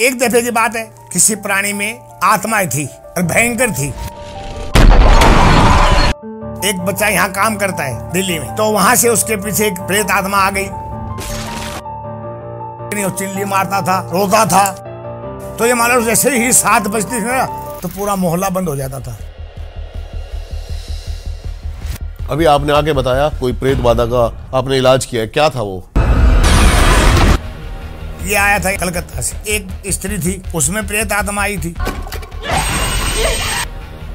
एक दफे की बात है, किसी प्राणी में आत्माएं थी और भयंकर थी। एक बच्चा यहाँ काम करता है दिल्ली में, तो वहां से उसके पीछे एक प्रेत आत्मा आ गई। चिल्ली मारता था, रोता था। तो ये मान लो जैसे ही 7 बजती थी ना, तो पूरा मोहल्ला बंद हो जाता था। अभी आपने आके बताया कोई प्रेत बाधा का आपने इलाज किया है, क्या था वो? ये आया था कलकत्ता से, एक स्त्री थी, उसमें प्रेत आत्मा आई थी।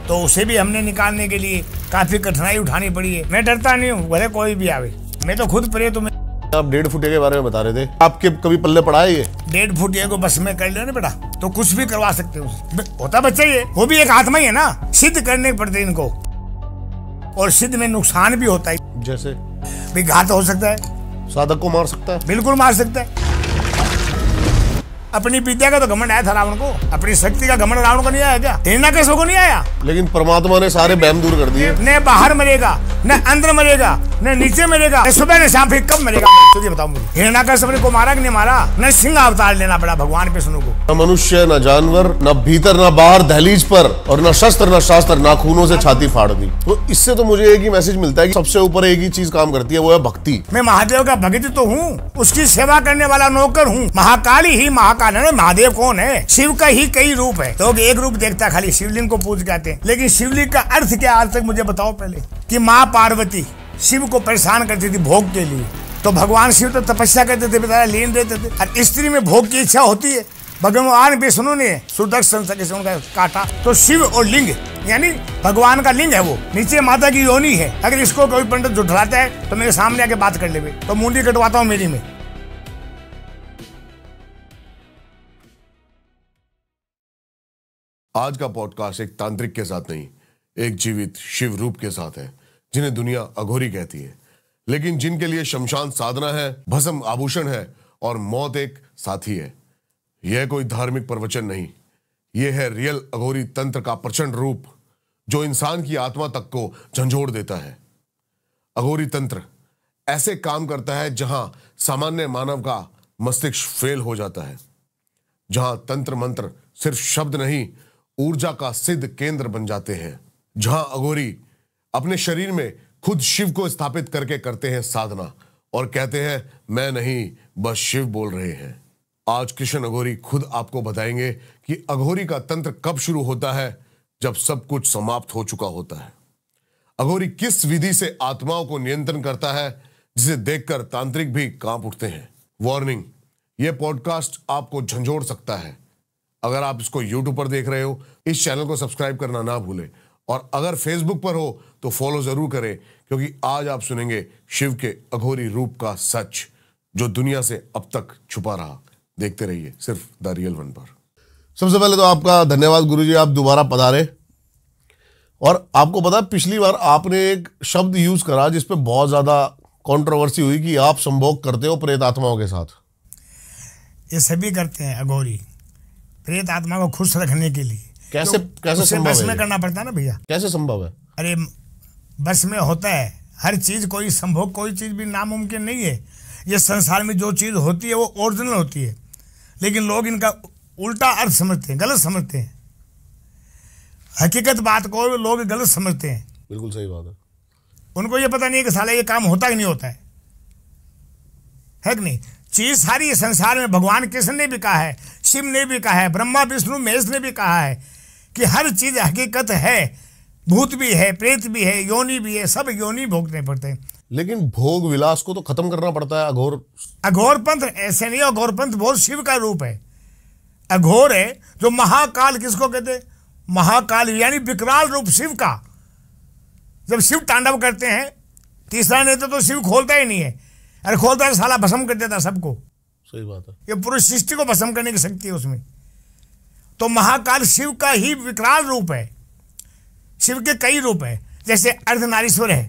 तो उसे भी हमने निकालने के लिए काफी कठिनाई उठानी पड़ी है। मैं डरता नहीं हूँ, भले कोई भी आवे, मैं तो खुद प्रेत हूँ। आप 1.5 फुटिया के बारे में बता रहे थे, आपके कभी पल्ले पड़ा है ये? 1.5 फुटिया को बस में कर लिया ना बेटा, तो कुछ भी करवा सकते हो। होता बच्चा ही है, वो भी एक आत्मा ही है ना। सिद्ध करने पड़ते इनको, और सिद्ध में नुकसान भी होता है। जैसे भी घात हो सकता है, साधक को मार सकता है। बिल्कुल मार सकता है। अपनी विद्या का तो घमंड आया था रावण को, अपनी शक्ति का घमंड रावण को नहीं आया क्या? हिरण्यकश्यप को नहीं आया? लेकिन परमात्मा ने सारे बहम दूर कर दिए। न बाहर मरेगा, न अंदर मरेगा, न नीचे मरेगा, न सुबह न शाम, फिर कब मरेगा? तुझे बताओ मुझे, हिरण्यकश्यप को मारा कि नहीं मारा? न सिंह अवतार लेना पड़ा भगवान विष्णु को। न मनुष्य, न जानवर, न भीतर न बाहर दहलीज पर, और न शस्त्र न शास्त्र, नाखूनों से छाती फाड़ दी। तो इससे तो मुझे एक ही मैसेज मिलता है कि सबसे ऊपर एक ही चीज काम करती है, वो है भक्ति। मैं महादेव का भक्त तो हूँ, उसकी सेवा करने वाला नौकर हूँ। महाकाली ही महाकाल है। महादेव कौन है? शिव का ही कई रूप है। लोग एक रूप देखता, खाली शिवलिंग को पूज के आते हैं, लेकिन शिवलिंग का अर्थ क्या? आज तक मुझे बताओ पहले। कि माँ पार्वती शिव को परेशान करती थी भोग के लिए, तो भगवान शिव तो तपस्या करते थे, बेचारा लीन रहते थे। और स्त्री में भोग की इच्छा होती है। भगवान विष्णु ने सुदर्शन से उनका काटा, तो शिव और लिंग यानी भगवान का लिंग है वो, नीचे माता की योनि है। अगर इसको कोई पंडित झुठलाता है तो मेरे सामने आके बात कर ले, तो मुंडी कटवाता हूँ मेरी में। आज का पॉडकास्ट एक तांत्रिक के साथ नहीं, एक जीवित शिव रूप के साथ है, जिन्हें दुनिया अघोरी कहती है, लेकिन जिनके लिए शमशान साधना है, भस्म आभूषण है और मौत एक साथी है। यह कोई धार्मिक प्रवचन नहीं, यह है रियल अघोरी तंत्र का प्रचंड रूप, जो इंसान की आत्मा तक को झंझोड़ देता है। अघोरी तंत्र ऐसे काम करता है जहां सामान्य मानव का मस्तिष्क फेल हो जाता है, जहां तंत्र मंत्र सिर्फ शब्द नहीं, ऊर्जा का सिद्ध केंद्र बन जाते हैं, जहां अघोरी अपने शरीर में खुद शिव को स्थापित करके करते हैं साधना और कहते हैं मैं नहीं, बस शिव बोल रहे हैं। आज कृष्ण अघोरी खुद आपको बताएंगे कि अघोरी का तंत्र कब शुरू होता है, जब सब कुछ समाप्त हो चुका होता है। अघोरी किस विधि से आत्माओं को नियंत्रण करता है, जिसे देखकर तांत्रिक भी कांप उठते हैं। वार्निंग, यह पॉडकास्ट आपको झंझोड़ सकता है। अगर आप इसको YouTube पर देख रहे हो, इस चैनल को सब्सक्राइब करना ना भूलें, और अगर फेसबुक पर हो तो फॉलो जरूर करें, क्योंकि आज आप सुनेंगे शिव के अघोरी रूप का सच, जो दुनिया से अब तक छुपा रहा। देखते रहिए सिर्फ द रियल वन पर। सबसे पहले तो आपका धन्यवाद गुरुजी, आप दोबारा पधारे। और आपको पता है, पिछली बार आपने एक शब्द यूज करा जिस पे बहुत ज्यादा कंट्रोवर्सी हुई कि आप संभोग करते हो प्रेत आत्माओं के साथ। ये सभी करते हैं अघोरी, प्रेत आत्मा को खुश रखने के लिए। कैसे संभव है? बस में करना पड़ता है ना भैया। कैसे संभव है? अरे बस में होता है हर चीज, कोई संभोग कोई चीज भी नामुमकिन नहीं है। ये संसार में जो चीज होती है वो ओरिजिनल होती है, लेकिन लोग इनका उल्टा अर्थ समझते हैं, गलत समझते हैं। हकीकत बात को लोग गलत समझते हैं। बिल्कुल सही बात है। उनको ये पता नहीं है कि साला ये काम होता कि नहीं होता है कि नहीं। चीज सारी संसार में भगवान कृष्ण ने भी कहा है, शिव ने भी कहा है, ब्रह्मा विष्णु महेश ने भी कहा है कि हर चीज हकीकत है। भूत भी है, प्रेत भी है, योनि भी है, सब योनि भोगने पड़ते हैं। लेकिन भोग विलास को तो खत्म करना पड़ता है। अघोर पंथ ऐसे नहीं, अघोर पंथ बहुत शिव का रूप है। अघोर है जो महाकाल, किसको कहते हैं? महाकाल यानी विकराल रूप शिव का। जब शिव तांडव करते हैं, तीसरा नेत्र तो शिव खोलता ही नहीं है, अरे खोलता है साला भस्म कर देता सबको। सही बात है। ये पूरी सृष्टि को भस्म करने की शक्ति है उसमें। तो महाकाल शिव का ही विकराल रूप है। शिव के कई रूप है, जैसे अर्धनारीश्वर है।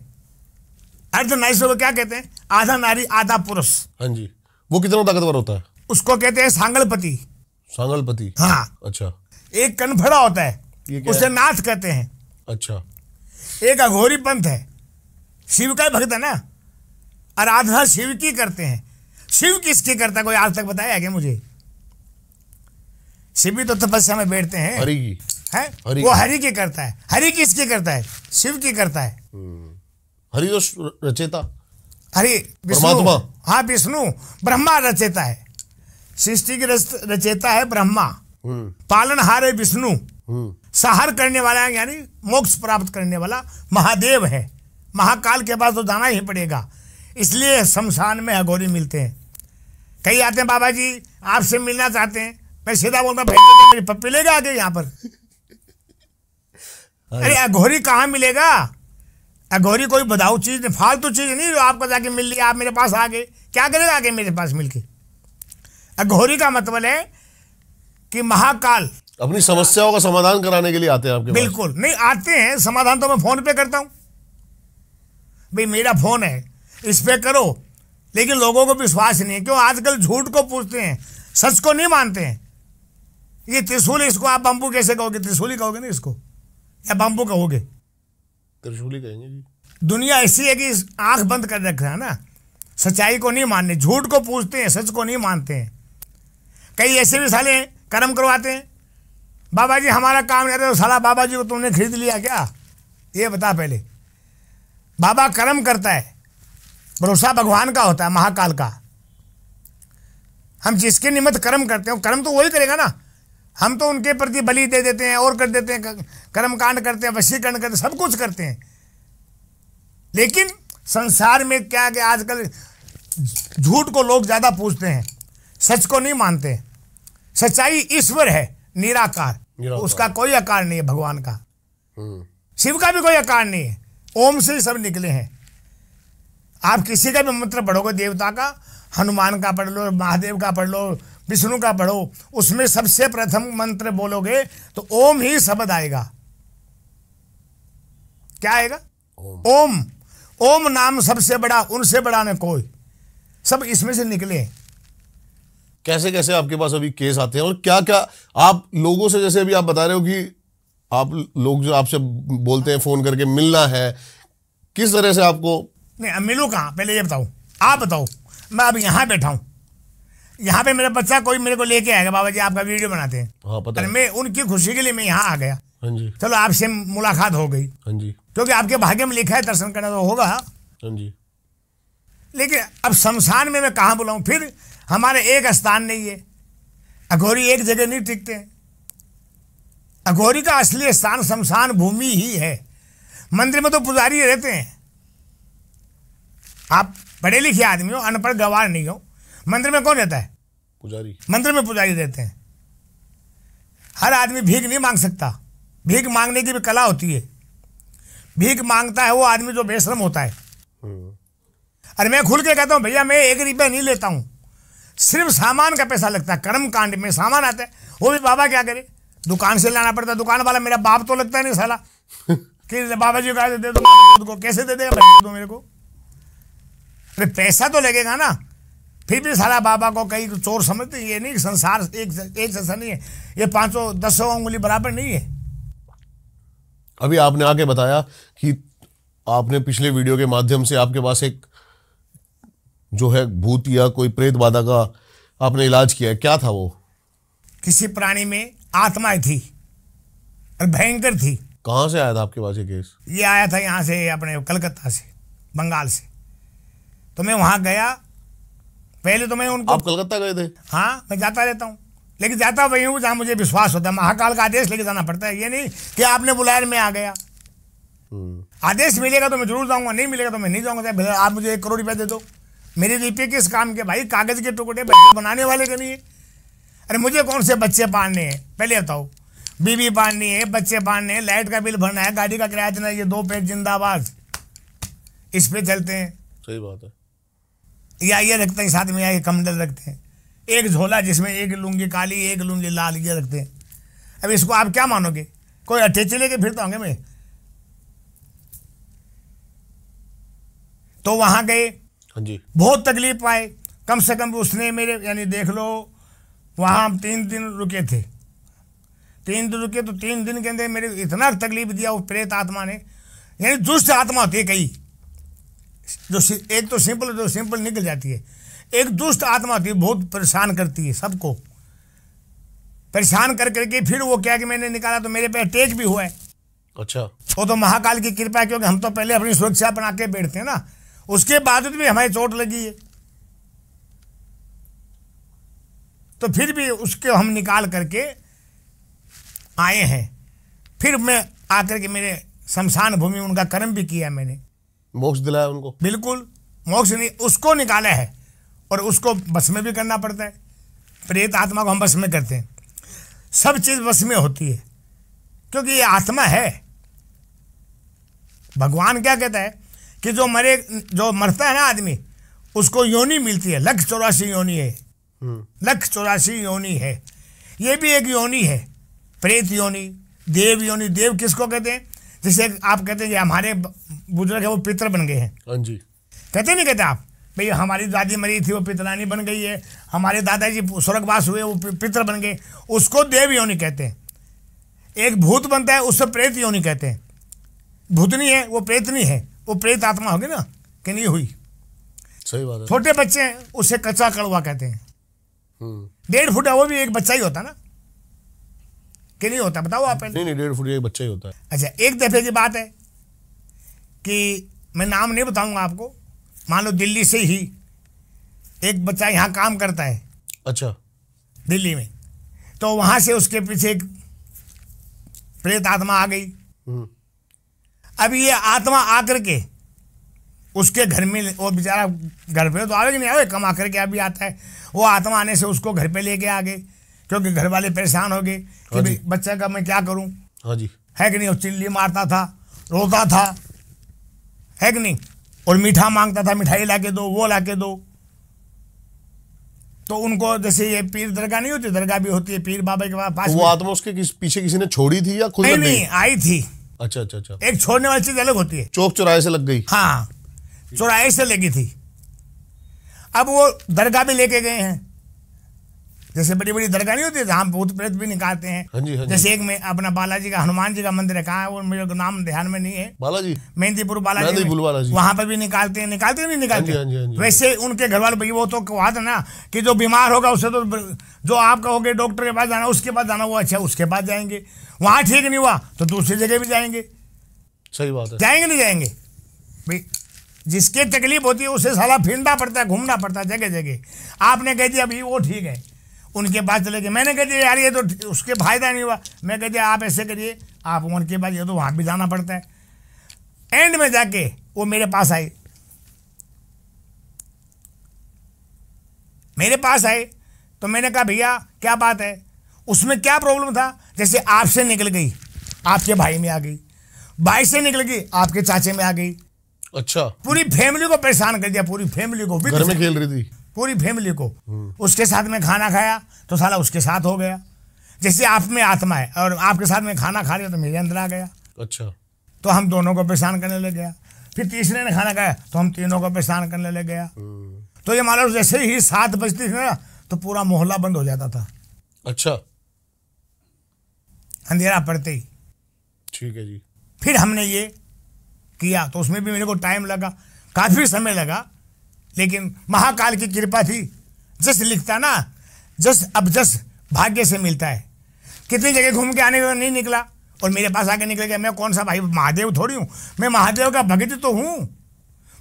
अर्धनारीश्वर को क्या कहते हैं? आधा नारी आधा पुरुष। हाँ जी। वो कितना ताकतवर होता है? उसको कहते हैं सांगलपति। सांगलपति, हाँ। अच्छा। एक कनफड़ा होता है, उसे नाथ कहते हैं। अच्छा। एक अघोरी पंथ है, शिव का भक्त है ना, आराधना शिव की करते हैं। शिव किसकी करता है? कोई आज तक बताया है क्या मुझे? शिव भी तो तपस्या में बैठते हैं। हरि की है हरि वो हरि की करता है। हरि किसकी करता है? शिव की करता है। हरि तो रचेता, हरि विष्णु। परमात्मा। हाँ विष्णु। ब्रह्मा रचेता है, सृष्टि की रचेता है ब्रह्मा, पालनहार है विष्णु, संहार करने वाला है यानी मोक्ष प्राप्त करने वाला महादेव है। महाकाल के पास तो जाना ही पड़ेगा, इसलिए शमशान में अघोरी मिलते हैं। कई आते हैं बाबा जी आपसे मिलना चाहते हैं, मैं सीधा बोलता हूँ मेरी पप्पी लेगा आगे यहाँ पर। अरे अघोरी कहाँ मिलेगा? अघोरी कोई बधाऊ चीज नहीं, फालतू चीज नहीं जो आपको जाके मिल लिया, आप मेरे पास आ गए, क्या करेगा आगे मेरे पास मिलके? अघोरी का मतलब है कि महाकाल अपनी समस्याओं का समाधान कराने के लिए आते हैं आपके पास। बिल्कुल नहीं आते हैं, समाधान तो मैं फोन पे करता हूं, भाई मेरा फोन है इस पे करो, लेकिन लोगों को विश्वास नहीं है। क्यों? आजकल झूठ को पूछते हैं, सच को नहीं मानते हैं। ये त्रिशूल, इसको आप बम्बू कैसे कहोगे? त्रिशूली कहोगे ना इसको, या बम्बू कहोगे? त्रिशूली कहेंगे जी। दुनिया ऐसी है कि आंख बंद कर रखा है ना, सच्चाई को नहीं मानने, झूठ को पूछते हैं, सच को नहीं मानते हैं। कई ऐसे भी साले कर्म करवाते हैं, बाबा जी हमारा काम नहीं, तो साला बाबा जी को तुमने खरीद लिया क्या? ये बता पहले। बाबा कर्म करता है, भरोसा भगवान का होता है, महाकाल का। हम जिसके निमित्त कर्म करते हैं कर्म तो वही करेगा ना। हम तो उनके प्रति बलि दे देते हैं और कर देते हैं, कर्म कांड करते हैं, वशीकरण करते हैं, सब कुछ करते हैं। लेकिन संसार में क्या कि आजकल झूठ को लोग ज्यादा पूछते हैं, सच को नहीं मानते। सच्चाई ईश्वर है, निराकार, उसका कोई आकार नहीं है भगवान का। शिव का भी कोई आकार नहीं है, ओम से ही सब निकले हैं। आप किसी का भी मंत्र पढ़ोगे देवता का, हनुमान का पढ़ लो, महादेव का पढ़ लो, विष्णु का पढ़ो, उसमें सबसे प्रथम मंत्र बोलोगे तो ओम ही शब्द आएगा। क्या आएगा? ओम। ओम नाम सबसे बड़ा, उनसे बड़ा न कोई, सब इसमें से निकले। कैसे कैसे आपके पास अभी केस आते हैं और क्या क्या आप लोगों से, जैसे अभी आप बता रहे हो कि आप लोग जो आपसे बोलते हैं फोन करके मिलना है, किस तरह से आपको? नहीं मिलूँ कहाँ, पहले ये बताओ, आप बताओ। मैं अब यहाँ बैठा हूँ, यहाँ पे मेरा बच्चा कोई मेरे को लेके आएगा, बाबा जी आपका वीडियो बनाते हैं। हाँ पता है। मैं उनकी खुशी के लिए मैं यहाँ आ गया। हाँ जी। चलो आपसे मुलाकात हो गई। हाँ जी। क्योंकि आपके भाग्य में लिखा है दर्शन करना, तो होगा। हाँ जी। लेकिन अब शमशान में मैं कहाँ बुलाऊं? फिर हमारे एक स्थान नहीं है, अघोरी एक जगह नहीं टिकते हैं। अघोरी का असली स्थान शमशान भूमि ही है। मंदिर में तो पुजारी रहते हैं, आप पढ़े लिखे आदमी हो, अनपढ़ गवार नहीं हो। मंदिर में कौन रहता है? पुजारी। मंदिर में पुजारी रहते हैं। हर आदमी भीख नहीं मांग सकता, भीख मांगने की भी कला होती है। भीख मांगता है वो आदमी जो बेशरम होता है। अरे मैं खुल के कहता हूँ भैया मैं 1 रुपया नहीं लेता हूँ, सिर्फ सामान का पैसा लगता है। कर्म कांड में सामान आता है, वो भी बाबा क्या करे, दुकान से लाना पड़ता है। दुकान वाला मेरा बाप तो लगता है नहीं साला कि बाबा जी को दे दो, कैसे दे देगा मेरे को? अरे पैसा तो लगेगा ना। फिर भी साला बाबा को कई चोर समझते। ये नहीं, संसार एक जैसा नहीं है, ये 500-10 उंगली बराबर नहीं है। अभी आपने आके बताया कि आपने पिछले वीडियो के माध्यम से आपके पास एक जो है भूत या कोई प्रेत बाधा का आपने इलाज किया है, क्या था वो? किसी प्राणी में आत्माएं थी और भयंकर थी। कहाँ से आया था आपके पास ये केस? ये आया था यहाँ से, अपने कलकत्ता से, बंगाल से। तो मैं वहां गया, पहले तो मैं उनको। आप कलकत्ता गए थे? हाँ मैं जाता रहता हूँ, लेकिन जाता वही हूँ जहाँ मुझे विश्वास होता है। महाकाल का आदेश लेके जाना पड़ता है, ये नहीं कि आपने बुलाया मैं आ गया। आदेश मिलेगा तो मैं जरूर जाऊंगा, नहीं मिलेगा तो मैं नहीं जाऊंगा। चाहे आप मुझे 1 करोड़ रुपया दे दो, मेरे रुपये किस काम के भाई? कागज के टुकड़े बच्चे बनाने वाले के नहीं है। अरे मुझे कौन से बच्चे पालने हैं पहले बताओ? बीवी पालनी है, बच्चे पालने हैं, लाइट का बिल भरना है, गाड़ी का किराया देना, ये 2 पैक जिंदाबाद, इस पे चलते हैं। सही बात है। या ये रखते हैं साथ में, या ये कमंडल रखते हैं, एक झोला जिसमें 1 लुंगी काली 1 लुंगी लाल, ये रखते हैं। अब इसको आप क्या मानोगे? कोई अठेचे लेके फिरता होंगे मैं। तो वहां गए, हाँ जी। बहुत तकलीफ पाए। कम से कम उसने मेरे, यानी देख लो, वहां हम 3 दिन रुके थे। 3 दिन रुके तो 3 दिन के अंदर मेरे इतना तकलीफ दिया वो प्रेत आत्मा ने। यानी दुष्ट आत्मा होती है कई, जो एक तो सिंपल निकल जाती है, एक दुष्ट आत्मा होती है, बहुत परेशान करती है सबको। परेशान कर करके फिर वो क्या कि मैंने निकाला तो मेरे पे अटैक भी हुआ है। अच्छा। वो तो महाकाल की कृपा है, क्योंकि हम तो पहले अपनी सुरक्षा बना के बैठते हैं ना, उसके बावजूद भी हमें चोट लगी है। तो फिर भी उसके हम निकाल करके आए हैं। फिर मैं आकर के मेरे शमशान भूमि उनका कर्म भी किया मैंने, मोक्ष दिलाया उनको। बिल्कुल मोक्ष नहीं, उसको निकाला है और उसको बस में भी करना पड़ता है। प्रेत आत्मा को हम बस में करते हैं, सब चीज बस में होती है, क्योंकि ये आत्मा है। भगवान क्या कहता है कि जो मरता है ना आदमी, उसको योनि मिलती है, 1,84 योनि है, 1,84 योनि है। ये भी एक योनि है, प्रेत योनि, देव योनि। देव किसको कहते हैं? जैसे आप कहते हैं कि हमारे बुजुर्ग है वो पितर बन गए हैं। हाँ जी। कहते नहीं कहते आप? भाई हमारी दादी मरी थी वो पितरानी बन गई है, हमारे दादाजी स्वर्गवास हुए वो पितर बन गए, उसको देव योनि कहते हैं। एक भूत बनता है उससे प्रेत योनि कहते हैं। भूतनी है वो प्रेतनी है, वो प्रेत आत्मा होगी ना कि नहीं हुई? सही बात है। छोटे बच्चे हैं उसे कच्चा कड़वा कहते हैं। 1.5 फुट है वो भी एक बच्चा ही होता ना कि नहीं होता? बताओ आप। नहीं 1.5 फुट एक बच्चा ही होता है। अच्छा, एक दफे की बात है कि मैं नाम नहीं बताऊंगा आपको, मान लो दिल्ली से ही एक बच्चा यहाँ काम करता है। अच्छा। दिल्ली में, तो वहां से उसके पीछे एक प्रेत आत्मा आ गई। अब ये आत्मा आकर के उसके घर में, वो बेचारा घर पे तो आवे कि नहीं आवे, कमा करके अभी आता है, वो आत्मा आने से उसको घर पे लेके आ गए, क्योंकि घर वाले परेशान हो गए कि भाई बच्चे का मैं क्या करूं। हाँ जी। है कि नहीं? वो चिल्ली मारता था, रोता था, है कि नहीं? और मीठा मांगता था, मिठाई लाके दो, वो लाके दो। तो उनको जैसे ये पीर दरगाह नहीं होती, दरगाह भी होती है पीर बाबा के पास। वो आत्मा उसके पीछे किसी ने छोड़ी थी या खुद लग गई? नहीं, आई थी। अच्छा अच्छा अच्छा। एक छोड़ने वाली चीज अलग होती है। चौक चौराहे से लग गई। हाँ, चौराहे से लगी थी। अब वो दरगाह भी लेके गए हैं, जैसे बड़ी बड़ी दरगाह नहीं होती जहाँ भूत प्रेत भी निकालते हैं। हाँ जी, हाँ जी। जैसे एक में अपना बालाजी का, हनुमान जी का मंदिर है, कहाँ है वो मेरे को नाम ध्यान में नहीं है। बालाजी, मेहंदीपुर बालाजी, वहां पर भी निकालते हैं, निकालते नहीं निकालते? हाँ जी, हाँ जी। वैसे उनके घर वाले भाई वो तो कहा था ना कि जो बीमार होगा उससे तो जो आप कहोगे डॉक्टर के पास जाना, उसके पास जाना, वो अच्छा उसके पास जाएंगे। वहां ठीक नहीं हुआ तो दूसरी जगह भी जाएंगे। सही बात है। जाएंगे नहीं जाएंगे भाई? जिसके तकलीफ होती है उसे साला फिरना पड़ता है, घूमना पड़ता है जगह जगह। आपने कह दिया अभी वो ठीक है, उनके पास चले गए। मैंने कह दिया यार ये तो उसके फायदा नहीं हुआ। मैं कह दिया आप ऐसे करिए, आप उनके पास, ये तो वहां भी जाना पड़ता है। एंड में जाके वो मेरे पास आए, तो मैंने कहा भैया क्या बात है? उसमें क्या प्रॉब्लम था? जैसे आपसे निकल गई आपके भाई में आ गई, भाई से निकल गई आपके चाचे में आ गई। अच्छा। पूरी फैमिली को परेशान कर दिया, पूरी फैमिली को। घर में खेल रही थी पूरी फैमिली को। उसके साथ में खाना खाया तो साला उसके साथ हो गया। जैसे आप में आत्मा है और आपके साथ में खाना खा रहे तो मेरे अंदर आ गया। अच्छा। तो हम दोनों को परेशान करने लग गया। फिर तीसरे ने खाना खाया तो हम तीनों को परेशान करने लग गया। तो ये मान लो जैसे ही 7 बजती थी ना तो पूरा मोहल्ला बंद हो जाता था। अच्छा। अंधेरा पड़ते ही। ठीक है जी। फिर हमने ये किया तो उसमें भी मेरे को टाइम लगा, काफी समय लगा, लेकिन महाकाल की कृपा थी। जस लिखता ना, जस अब जस भाग्य से मिलता है। कितनी जगह घूम के आने का नहीं निकला और मेरे पास आके निकल गया। मैं कौन सा भाई महादेव थोड़ी हूँ, मैं महादेव का भक्त तो हूँ।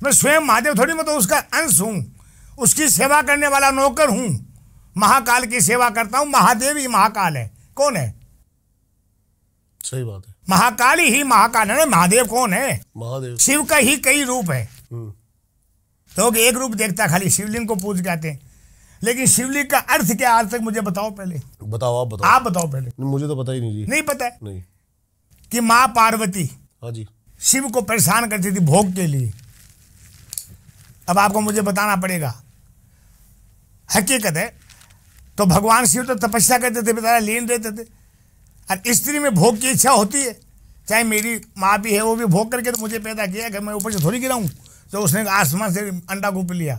मैं स्वयं महादेव थोड़ी, मैं तो उसका अंश हूँ, उसकी सेवा करने वाला नौकर हूँ। महाकाल की सेवा करता हूँ। महादेव ही महाकाल है। कौन है? सही बात है। महाकाल ही महाकाल है ना। महादेव कौन है? महादेव। शिव का ही कई रूप है। लोग एक रूप देखता खाली शिवलिंग को पूज के आते हैं, लेकिन शिवलिंग का अर्थ क्या आज तक मुझे बताओ पहले। बताओ, आप बताओ। आप बताओ पहले। मुझे तो पता ही नहीं जी। नहीं पता है? नहीं। कि माँ पार्वती, हाँ जी, शिव को परेशान करती थी भोग के लिए। अब आपको मुझे बताना पड़ेगा, हकीकत है। तो भगवान शिव तो तपस्या करते थे, बेचारा लीन रहते थे। और स्त्री में भोग की इच्छा होती है। चाहे मेरी माँ भी है, वो भी भोग करके तो मुझे पैदा किया कि मैं ऊपर से थोड़ी गिराऊं। तो उसने आसमान से अंडा कूप लिया।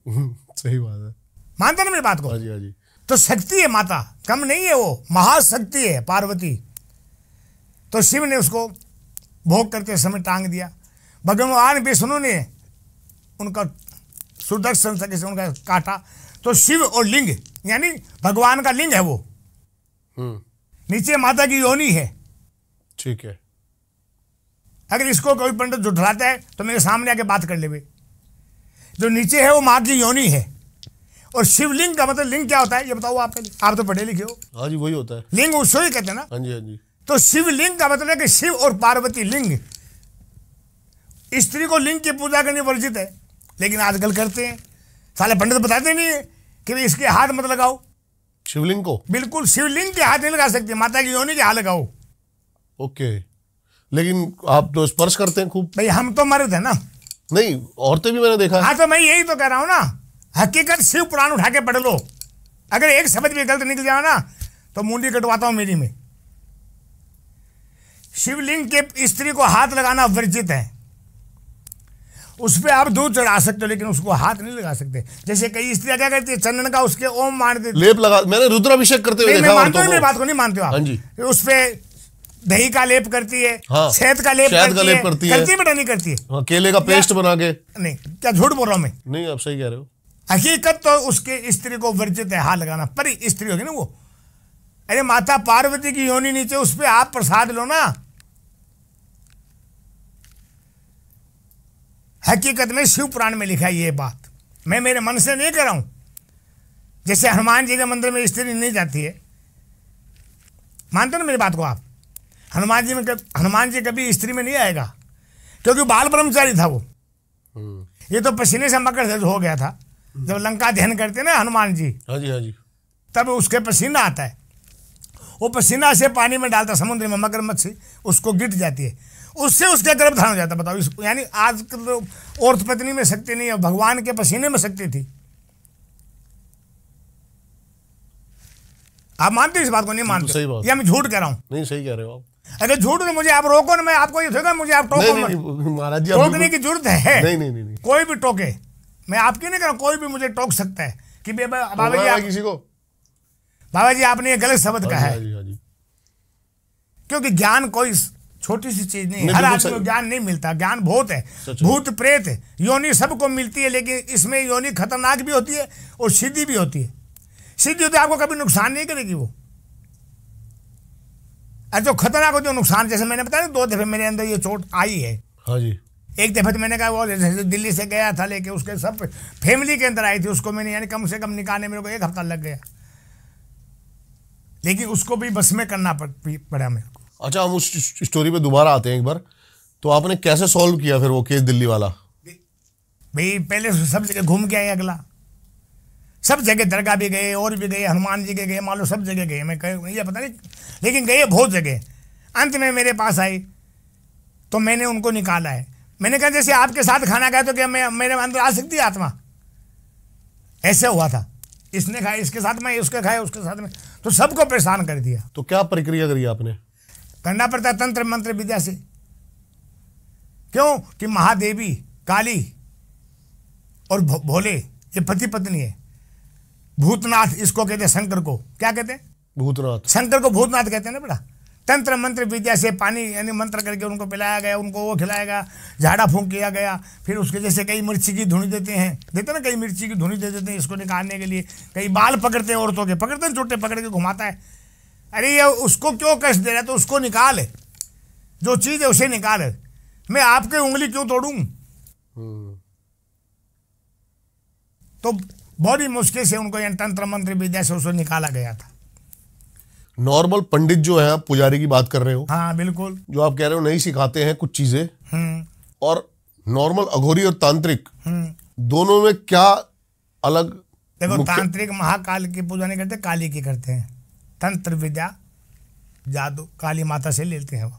सही बात है। मानते ना मेरी बात को? हाँ जी, हाँ जी। तो शक्ति है माता, कम नहीं है, वो महाशक्ति है पार्वती। तो शिव ने उसको भोग करते समय टांग दिया। भगवान विष्णु ने उनका सुदर्शन से उनका काटा। तो शिव और लिंग, यानी भगवान का लिंग है वो, नीचे माता की योनि है। ठीक है। अगर इसको कोई पंडित झुठलाता है तो मेरे सामने आके बात कर ले भाई। जो नीचे है वो माँ की योनि है। और शिवलिंग का मतलब लिंग क्या होता है ये बताओ आप पहले, आप तो पढ़े लिखे हो। हाँ जी, वही होता है लिंग, उसको ही कहते हैं ना। हाँ जी, हाँ जी। तो शिवलिंग का मतलब है कि शिव और पार्वती लिंग। स्त्री को लिंग की पूजा करनी वर्जित है, लेकिन आजकल करते हैं। साले पंडित बताते नहीं है कि भाई इसके हाथ मत लगाओ शिवलिंग को। बिल्कुल, शिवलिंग के हाथ नहीं लगा सकते, माता की योनि के हाथ लगाओ। ओके, लेकिन आप तो स्पर्श करते हैं खूब। भाई हम तो मर्द है ना। नहीं, औरतें भी मैंने देखा है। हाँ तो मैं यही तो कह रहा हूँ ना, हकीकत शिव पुराण उठा के पढ़ लो। अगर एक शब्द भी गलत निकल जाए ना तो मुंडी कटवाता हूं मेरी में। शिवलिंग के स्त्री को हाथ लगाना वर्जित है। उस पर आप दूध चढ़ा सकते हो, लेकिन उसको हाथ नहीं लगा सकते। जैसे कई स्त्रियां क्या करती है, चंदन का उसके ओम मान देती, लेप लगा। मैंने रुद्राभिषेक करते हुए देखा। मैं मानता हूँ, मेरी बात को नहीं मानते हो आप। हाँ जी। उस पे दही का लेप करती है, हाँ, शहद का लेप करती है, करती है बेटा नहीं करती है। हाँ, केले का पेस्ट बना के। नहीं, क्या झूठ बोल रहा हूं मैं? नहीं, आप सही कह रहे हो। हकीकत तो उसके स्त्री को वर्जित है हाथ लगाना। पर स्त्री होगी ना वो, अरे माता पार्वती की योनि नीचे, उस पर आप प्रसाद लो ना। हकीकत में शिव पुराण में लिखा है ये बात, मैं मेरे मन से नहीं कह रहा हूं। जैसे हनुमान जी के मंदिर में स्त्री नहीं जाती है, मानते हो ना मेरी बात को आप? हनुमान जी कभी स्त्री में नहीं आएगा, क्योंकि बाल ब्रह्मचारी था वो। ये तो पसीने से मकर ध्वज हो गया था जब लंका ध्यान करते ना हनुमान जी। हाँ जी, हाँ जी। तब उसके पसीना आता है, वो पसीना से पानी में डालता समुद्र में, मगरमच्छ उसको गिट जाती है, उससे उसका गर्भ धारण हो जाता। बताओ, यानी आज तो औरत पत्नी में शक्ति नहीं है, भगवान के पसीने में शक्ति थी। आप मानते हो इस बात को? नहीं मानते? सही बात। या मैं झूठ कह रहा हूँ? नहीं, सही कह रहे हो आप। अगर झूठ तो मुझे आप रोको ना, मैं आपको ये थोड़ा मुझे आप टोको। महाराज जी, टोकने की जरूरत है? नहीं। कोई भी टोके, मैं आपकी नहीं कर रहा, कोई भी मुझे टोक सकता है कि बाबा जी किसी को, बाबा जी आपने ये गलत शब्द कहा है। हाँ जी। क्योंकि ज्ञान कोई छोटी सी चीज नहीं है, हर आदमी को ज्ञान नहीं मिलता। ज्ञान बहुत है, भूत प्रेत योनि सबको मिलती है, लेकिन इसमें योनि खतरनाक भी होती है और सीधी भी होती है। सीधी होती है आपको कभी नुकसान नहीं करेगी वो, और जो खतरनाक होती है नुकसान। जैसे मैंने बताया 2 दफे मेरे अंदर ये चोट आई है। हाँ जी। एक दफे तो मैंने कहा वो दिल्ली से गया था लेके, उसके सब फैमिली के अंदर आई थी, उसको मैंने यानी कम से कम निकालने मेरे को 1 हफ्ता लग गया, लेकिन उसको भी बस में करना पड़ा मेरे को। अच्छा, हम उस स्टोरी पे दोबारा आते हैं एक बार। तो आपने कैसे सॉल्व किया फिर वो केस दिल्ली वाला? भाई पहले सब जगह घूम के आए, अगला सब जगह दरगाह भी गए और भी गए, हनुमान जी के गए, मान लो सब जगह गए। मैं ये पता नहीं, लेकिन गए बहुत जगह। अंत में मेरे पास आई तो मैंने उनको निकाला है। मैंने कहा जैसे आपके साथ खाना खाया तो क्या मेरे अंदर आ सकती है आत्मा? ऐसे हुआ था, इसने खाया इसके साथ में, उसके खाया उसके साथ में, तो सबको परेशान कर दिया। तो क्या प्रक्रिया करी आपने? करना पड़ता है तंत्र मंत्र विद्या से। क्यों कि महादेवी काली और भोले ये पति पत्नी है। भूतनाथ इसको कहते हैं, शंकर को क्या कहते हैं? भूतनाथ। शंकर को भूतनाथ कहते हैं ना बेटा। तंत्र मंत्र विद्या से पानी यानी मंत्र करके उनको पिलाया गया, उनको वो खिलाया गया, झाड़ा फूंक किया गया। फिर उसके जैसे कई मिर्ची की धुनी देते हैं ना, कई मिर्ची की धुनी दे देते हैं इसको निकालने के लिए। कई बाल पकड़ते हैं औरतों के, पकड़ते हैं छोटे, पकड़ के घुमाता है। अरे ये उसको क्यों कष्ट दे रहा है, तो उसको निकाल, जो चीज़ है उसे निकाल। मैं आपकी उंगली क्यों तोड़ूं? तो बड़ी मुश्किल से उनको तंत्र मंत्र विद्या से उसको निकाला गया था। नॉर्मल पंडित जो है, आप पुजारी की बात कर रहे हो? हाँ बिल्कुल। जो आप कह रहे हो नहीं सिखाते हैं कुछ चीजें, और नॉर्मल अघोरी और तांत्रिक दोनों में क्या अलग? देखो, तांत्रिक महाकाल की पूजा नहीं करते, काली की करते हैं। तंत्र विद्या जादू काली माता से लेते हैं वो।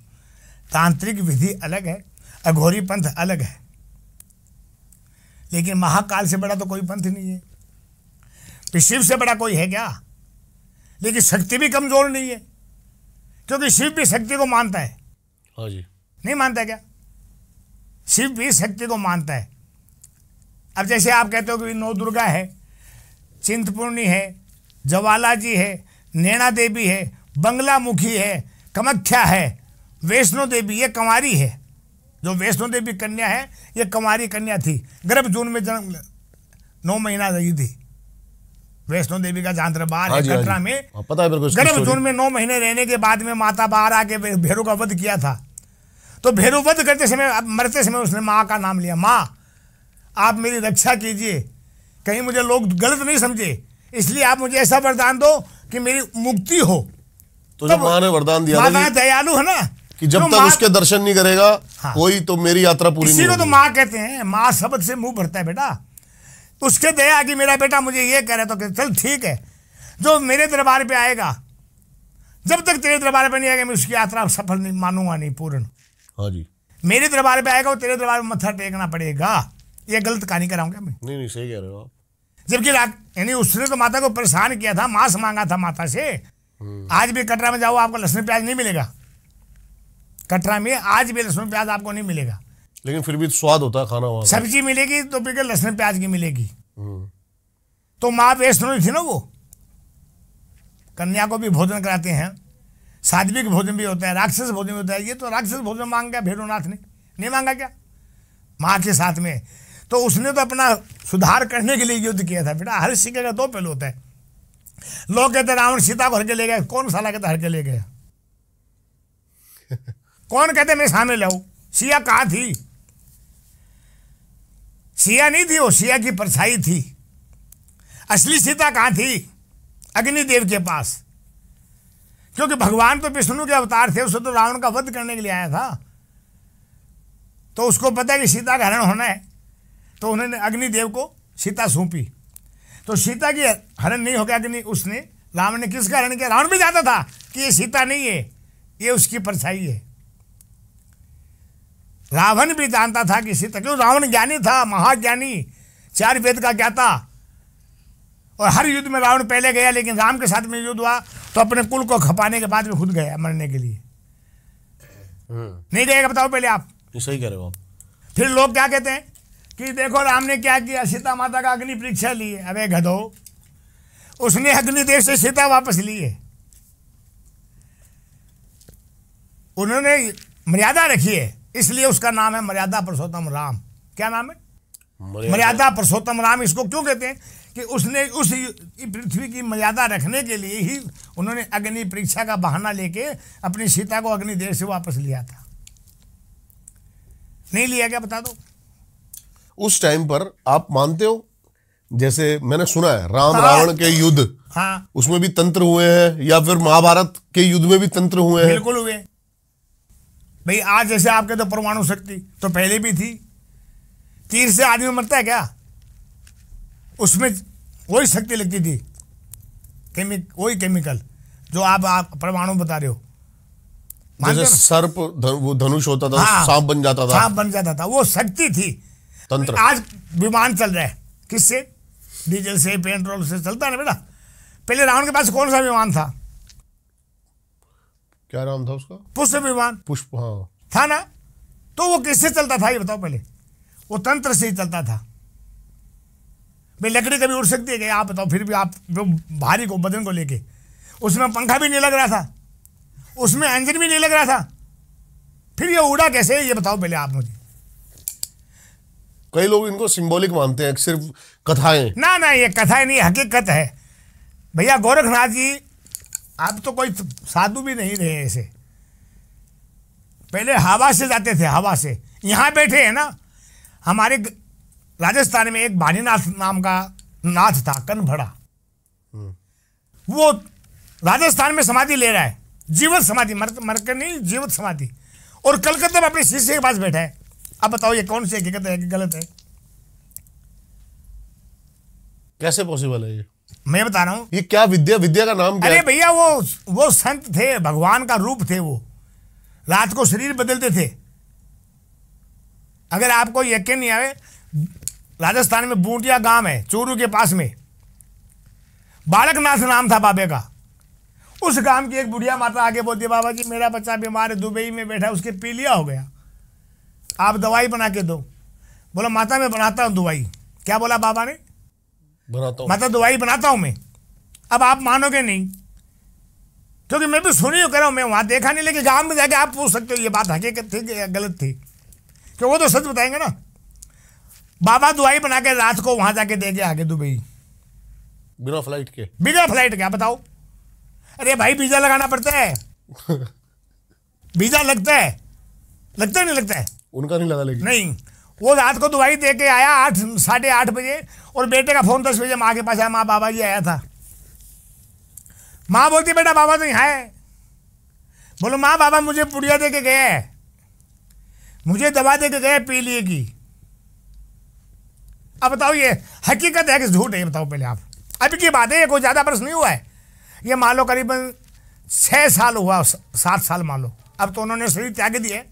तांत्रिक विधि अलग है, अघोरी पंथ अलग है। लेकिन महाकाल से बड़ा तो कोई पंथ नहीं है, शिव से बड़ा कोई है क्या? लेकिन शक्ति भी कमजोर नहीं है, क्योंकि शिव भी शक्ति को मानता है। हाँ जी। नहीं मानता क्या? शिव भी शक्ति को मानता है। अब जैसे आप कहते हो कि नौ दुर्गा है, चिंतपूर्णी है, ज्वाला जी है, नैना देवी है, बंगला मुखी है, कामाख्या है, वैष्णो देवी, ये कंवारी है। जो वैष्णो देवी कन्या है ये कंवारी कन्या थी, गर्भ जून में जन्म 9 महीना रही थी वैष्णो देवी का जहां दरबार हाँ है जी, हाँ कटरा जी। में, पता है मेरे को इसकी गर्भ स्टोरी। जून में 9 महीने रहने के बाद में माता बाहर आके भैरव का वध किया था। तो भैरव वध करते समय, मरते समय उसने माँ का नाम लिया, माँ आप मेरी रक्षा कीजिए, कहीं मुझे लोग गलत नहीं समझे, इसलिए आप मुझे ऐसा वरदान दो कि मेरी मुक्ति हो। तो जब माँ ने वरदान दिया माता था दयालु है ना, कि जब तक उसके दर्शन नहीं करेगा हाँ। कोई, तो मेरी यात्रा पूरी इसी नहीं को तो होगी। माँ कहते हैं, माँ शब्द से मुंह भरता है बेटा। उसके दया कि मेरा बेटा मुझे ये कह रहा, तो चल ठीक है, जो मेरे दरबार पे आएगा, जब तक तेरे दरबार पे नहीं आएगा मैं उसकी यात्रा सफल नहीं मानूंगा, नहीं पूर्ण। हाँ जी, मेरे दरबार पे आएगा वो तेरे दरबार में मत्था टेकना पड़ेगा। ये गलत कहानी कराऊंगा मैं। नहीं सही कह रहे हो आप। जबकि यानी उसने तो माता को परेशान किया था, मांस मांगा था माता से। आज भी कटरा में जाओ आपको लहसुन प्याज नहीं मिलेगा, कटरा में आज भी लहसुन प्याज आपको नहीं मिलेगा, लेकिन फिर भी स्वाद होता है खाना वहाँ का। सब्जी मिलेगी तो फिर लहसुन प्याज की मिलेगी। तो माँ वैष्णो थी ना, वो कन्या को भी भोजन कराते हैं, सात्विक भोजन भी होता है, राक्षस भोजन भी होता है। ये तो राक्षस भोजन मांग गया भैरवनाथ ने, नहीं मांगा क्या माँ के साथ में? तो उसने तो अपना सुधार करने के लिए युद्ध किया था बेटा। हर सिक्के का 2 पहलू होता है। लोग कहते रावण सीता को हर के ले गया, कौन साला कहता हर के ले गया? कौन कहते मैं सामने लाऊं? सिया कहाँ थी? सिया नहीं थी, वो सिया की परछाई थी। असली सीता कहाँ थी? अग्निदेव के पास। क्योंकि भगवान तो विष्णु के अवतार थे, उसे तो रावण का वध करने के लिए आया था। तो उसको पता है कि सीता का हरण होना है, तो उन्होंने अग्निदेव को सीता सौंपी। तो सीता की हरण नहीं हो गया अग्नि, उसने, रावण ने किसका हरण किया? रावण भी जानता था कि ये सीता नहीं है, ये उसकी परछाई है। रावण भी जानता था कि सीता, क्यों? रावण ज्ञानी था, महाज्ञानी, 4 वेद का ज्ञाता। और हर युद्ध में रावण पहले गया, लेकिन राम के साथ में युद्ध हुआ तो अपने कुल को खपाने के बाद में खुद गया मरने के लिए। नहीं गएगा? बताओ पहले आप। सही कह रहे हो आप। फिर लोग क्या कहते हैं कि देखो राम ने क्या किया, सीता माता का अग्नि परीक्षा ली है। अबे गधो, उसने अग्निदेव से सीता वापस ली है। उन्होंने मर्यादा रखी है, इसलिए उसका नाम है मर्यादा पुरुषोत्तम राम। क्या नाम है? मर्यादा पुरुषोत्तम राम। इसको क्यों कहते हैं? कि उसने उस पृथ्वी की मर्यादा रखने के लिए ही उन्होंने अग्नि परीक्षा का बहाना लेके अपनी सीता को अग्निदेव से वापस लिया था। नहीं लिया क्या? बता दो। उस टाइम पर आप मानते हो, जैसे मैंने सुना है राम हाँ, रावण के युद्ध, हाँ, उसमें भी तंत्र हुए हैं, या फिर महाभारत के युद्ध में भी तंत्र हुए हैं? बिल्कुल हुए भाई। आज जैसे आपके तो परमाणु शक्ति तो पहले भी थी। तीर से आदमी मरता है क्या? उसमें वही शक्ति लगती थी, वही केमिकल जो आप परमाणु बता रहे हो। जैसे सर्प वो धनुष होता था, हाँ, सांप बन जाता था। सांप बन जाता था, वो शक्ति थी। तंत्र। आज विमान चल रहा है किससे? डीजल से, पेट्रोल से चलता है ना बेटा। पहले रावण के पास कौन सा विमान था? क्या नाम था उसका? पुष्प विमान। पुष्प, हाँ था ना। तो वो किससे चलता था ये बताओ पहले? वो तंत्र से ही चलता था भाई। लकड़ी कभी उड़ सकती है क्या? आप बताओ। फिर भी आप भारी को, बदन को लेके, उसमें पंखा भी नहीं लग रहा था, उसमें इंजन भी नहीं लग रहा था, फिर ये उड़ा कैसे? ये बताओ पहले आप मुझे। कई लोग इनको सिंबॉलिक मानते हैं, सिर्फ कथाएं। ना ना, ये कथाएं नहीं, हकीकत है भैया। गोरखनाथ जी, आप तो कोई साधु भी नहीं रहे ऐसे। पहले हवा से जाते थे, हवा से। यहाँ बैठे हैं ना, हमारे राजस्थान में एक भानीनाथ नाम का नाथ था, कनभड़ा। वो राजस्थान में समाधि ले रहा है, जीवित समाधि, मरकर नहीं, जीवित समाधि। और कलकत्ता में अपने शिष्य के पास बैठा है। अब बताओ ये कौन सी हकीकत है कि गलत है? कैसे पॉसिबल है ये? मैं बता रहा हूं। ये क्या विद्या, विद्या का नाम क्या अरे है? भैया, वो संत थे, भगवान का रूप थे। वो रात को शरीर बदलते थे। अगर आपको यकीन नहीं आवे, राजस्थान में बूंटिया गांव है, चूरू के पास में, बालकनाथ नाम था बाबे का। उस गांव की एक बुढ़िया माता आगे बोलती, बाबा जी मेरा बच्चा बीमार है, दुबई में बैठा, उसके पीलिया हो गया, आप दवाई बना के दो। बोला माता मैं बनाता हूँ दवाई। क्या बोला बाबा ने? बनाता हूँ। माता दवाई बनाता हूँ मैं। अब आप मानोगे नहीं, क्योंकि मैं भी सुनी कर रहा हूँ, मैं वहां देखा नहीं, लेकिन गांव में जाके आप पूछ सकते हो ये बात हकीकत थी कि गलत थी, क्यों वो तो सच बताएंगे ना। बाबा दवाई बना के रात को वहां जाके दे के आगे दुबई। बिना फ्लाइट के? बिना फ्लाइट क्या बताओ? अरे भाई वीजा लगाना पड़ता है। वीजा लगता है, लगता है नहीं लगता है? उनका नहीं लगा लेकिन। नहीं, वो रात को दवाई दे के आया 8 साढ़े 8 बजे, और बेटे का फोन 10 बजे माँ के पास आया, माँ बाबा जी आया था। माँ बोलती बेटा बाबा तो यहाँ है। बोलो माँ बाबा मुझे पुड़िया दे के गए, मुझे दवा दे के गए पी लिए की। अब बताओ ये हकीकत है कि झूठ है? ये बताओ पहले आप। अभी की बात है, ये कोई ज्यादा बरस नहीं हुआ है, ये मान लो करीबन 6 साल हुआ, 7 साल मान लो। अब तो उन्होंने शरीर त्याग दिए।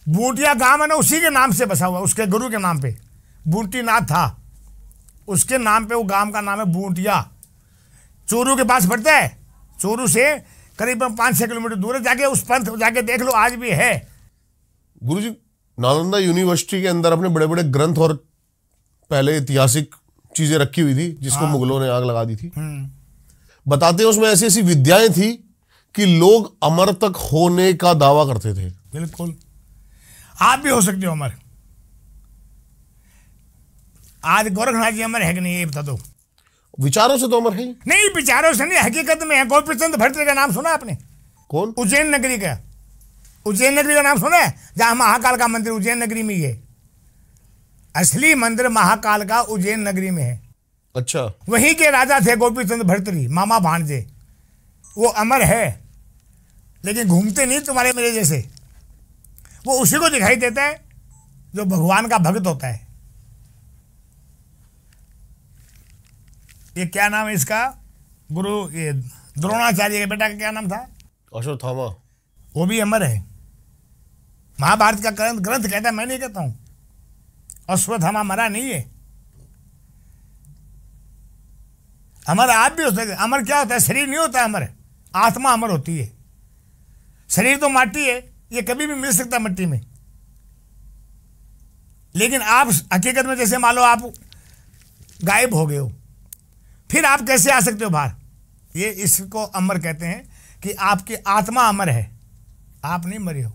बूटिया गांव है ना, उसी के नाम से बसा हुआ, उसके गुरु के नाम पे बूटी नाथ था, उसके नाम पे वो गांव का नाम है बूटिया। चोरू के पास पड़ता है, चोरू से करीबन 5-6 किलोमीटर दूर है, जाके उस पंथ जाके देख लो, आज भी है। गुरुजी, नालंदा यूनिवर्सिटी के अंदर अपने बड़े बड़े ग्रंथ और पहले ऐतिहासिक चीजें रखी हुई थी, जिसको मुगलों ने आग लगा दी थी। बताते हैं उसमें ऐसी ऐसी विद्याएं थी कि लोग अमर तक होने का दावा करते थे। बिल्कुल, आप भी हो सकते हो अमर। आज गोरखनाथ जी अमर है कि नहीं, ये बता दो। विचारों से तो अमर है नहीं, विचारों से नहीं, हकीकत में है। गोपीचंद भट्टरी का नाम सुना आपने? कौन? उज्जैन नगरी का, उज्जैन नगरी का नाम सुना है? जहां महाकाल का मंदिर उज्जैन नगरी में ही है। असली मंदिर महाकाल का उज्जैन नगरी में है। अच्छा। वहीं के राजा थे गोपीचंद भट्टरी, मामा भांजे। वो अमर है, लेकिन घूमते नहीं तुम्हारे मेरे जैसे। वो उसी को दिखाई देता है जो भगवान का भक्त होता है। ये क्या नाम है इसका? गुरु ये द्रोणाचार्य के बेटा का क्या नाम था? अश्वत्थामा। वो भी अमर है। महाभारत का ग्रंथ कहता है, मैं नहीं कहता हूं। अश्वत्थामा मरा नहीं है। अमर आप भी हो सकते। अमर क्या होता है? शरीर नहीं होता अमर, आत्मा अमर होती है। शरीर तो माटी है, ये कभी भी मिल सकता है मिट्टी में। लेकिन आप हकीकत में जैसे मान लो आप गायब हो गए हो, फिर आप कैसे आ सकते हो बाहर? ये इसको अमर कहते हैं कि आपकी आत्मा अमर है, आप नहीं मरे हो।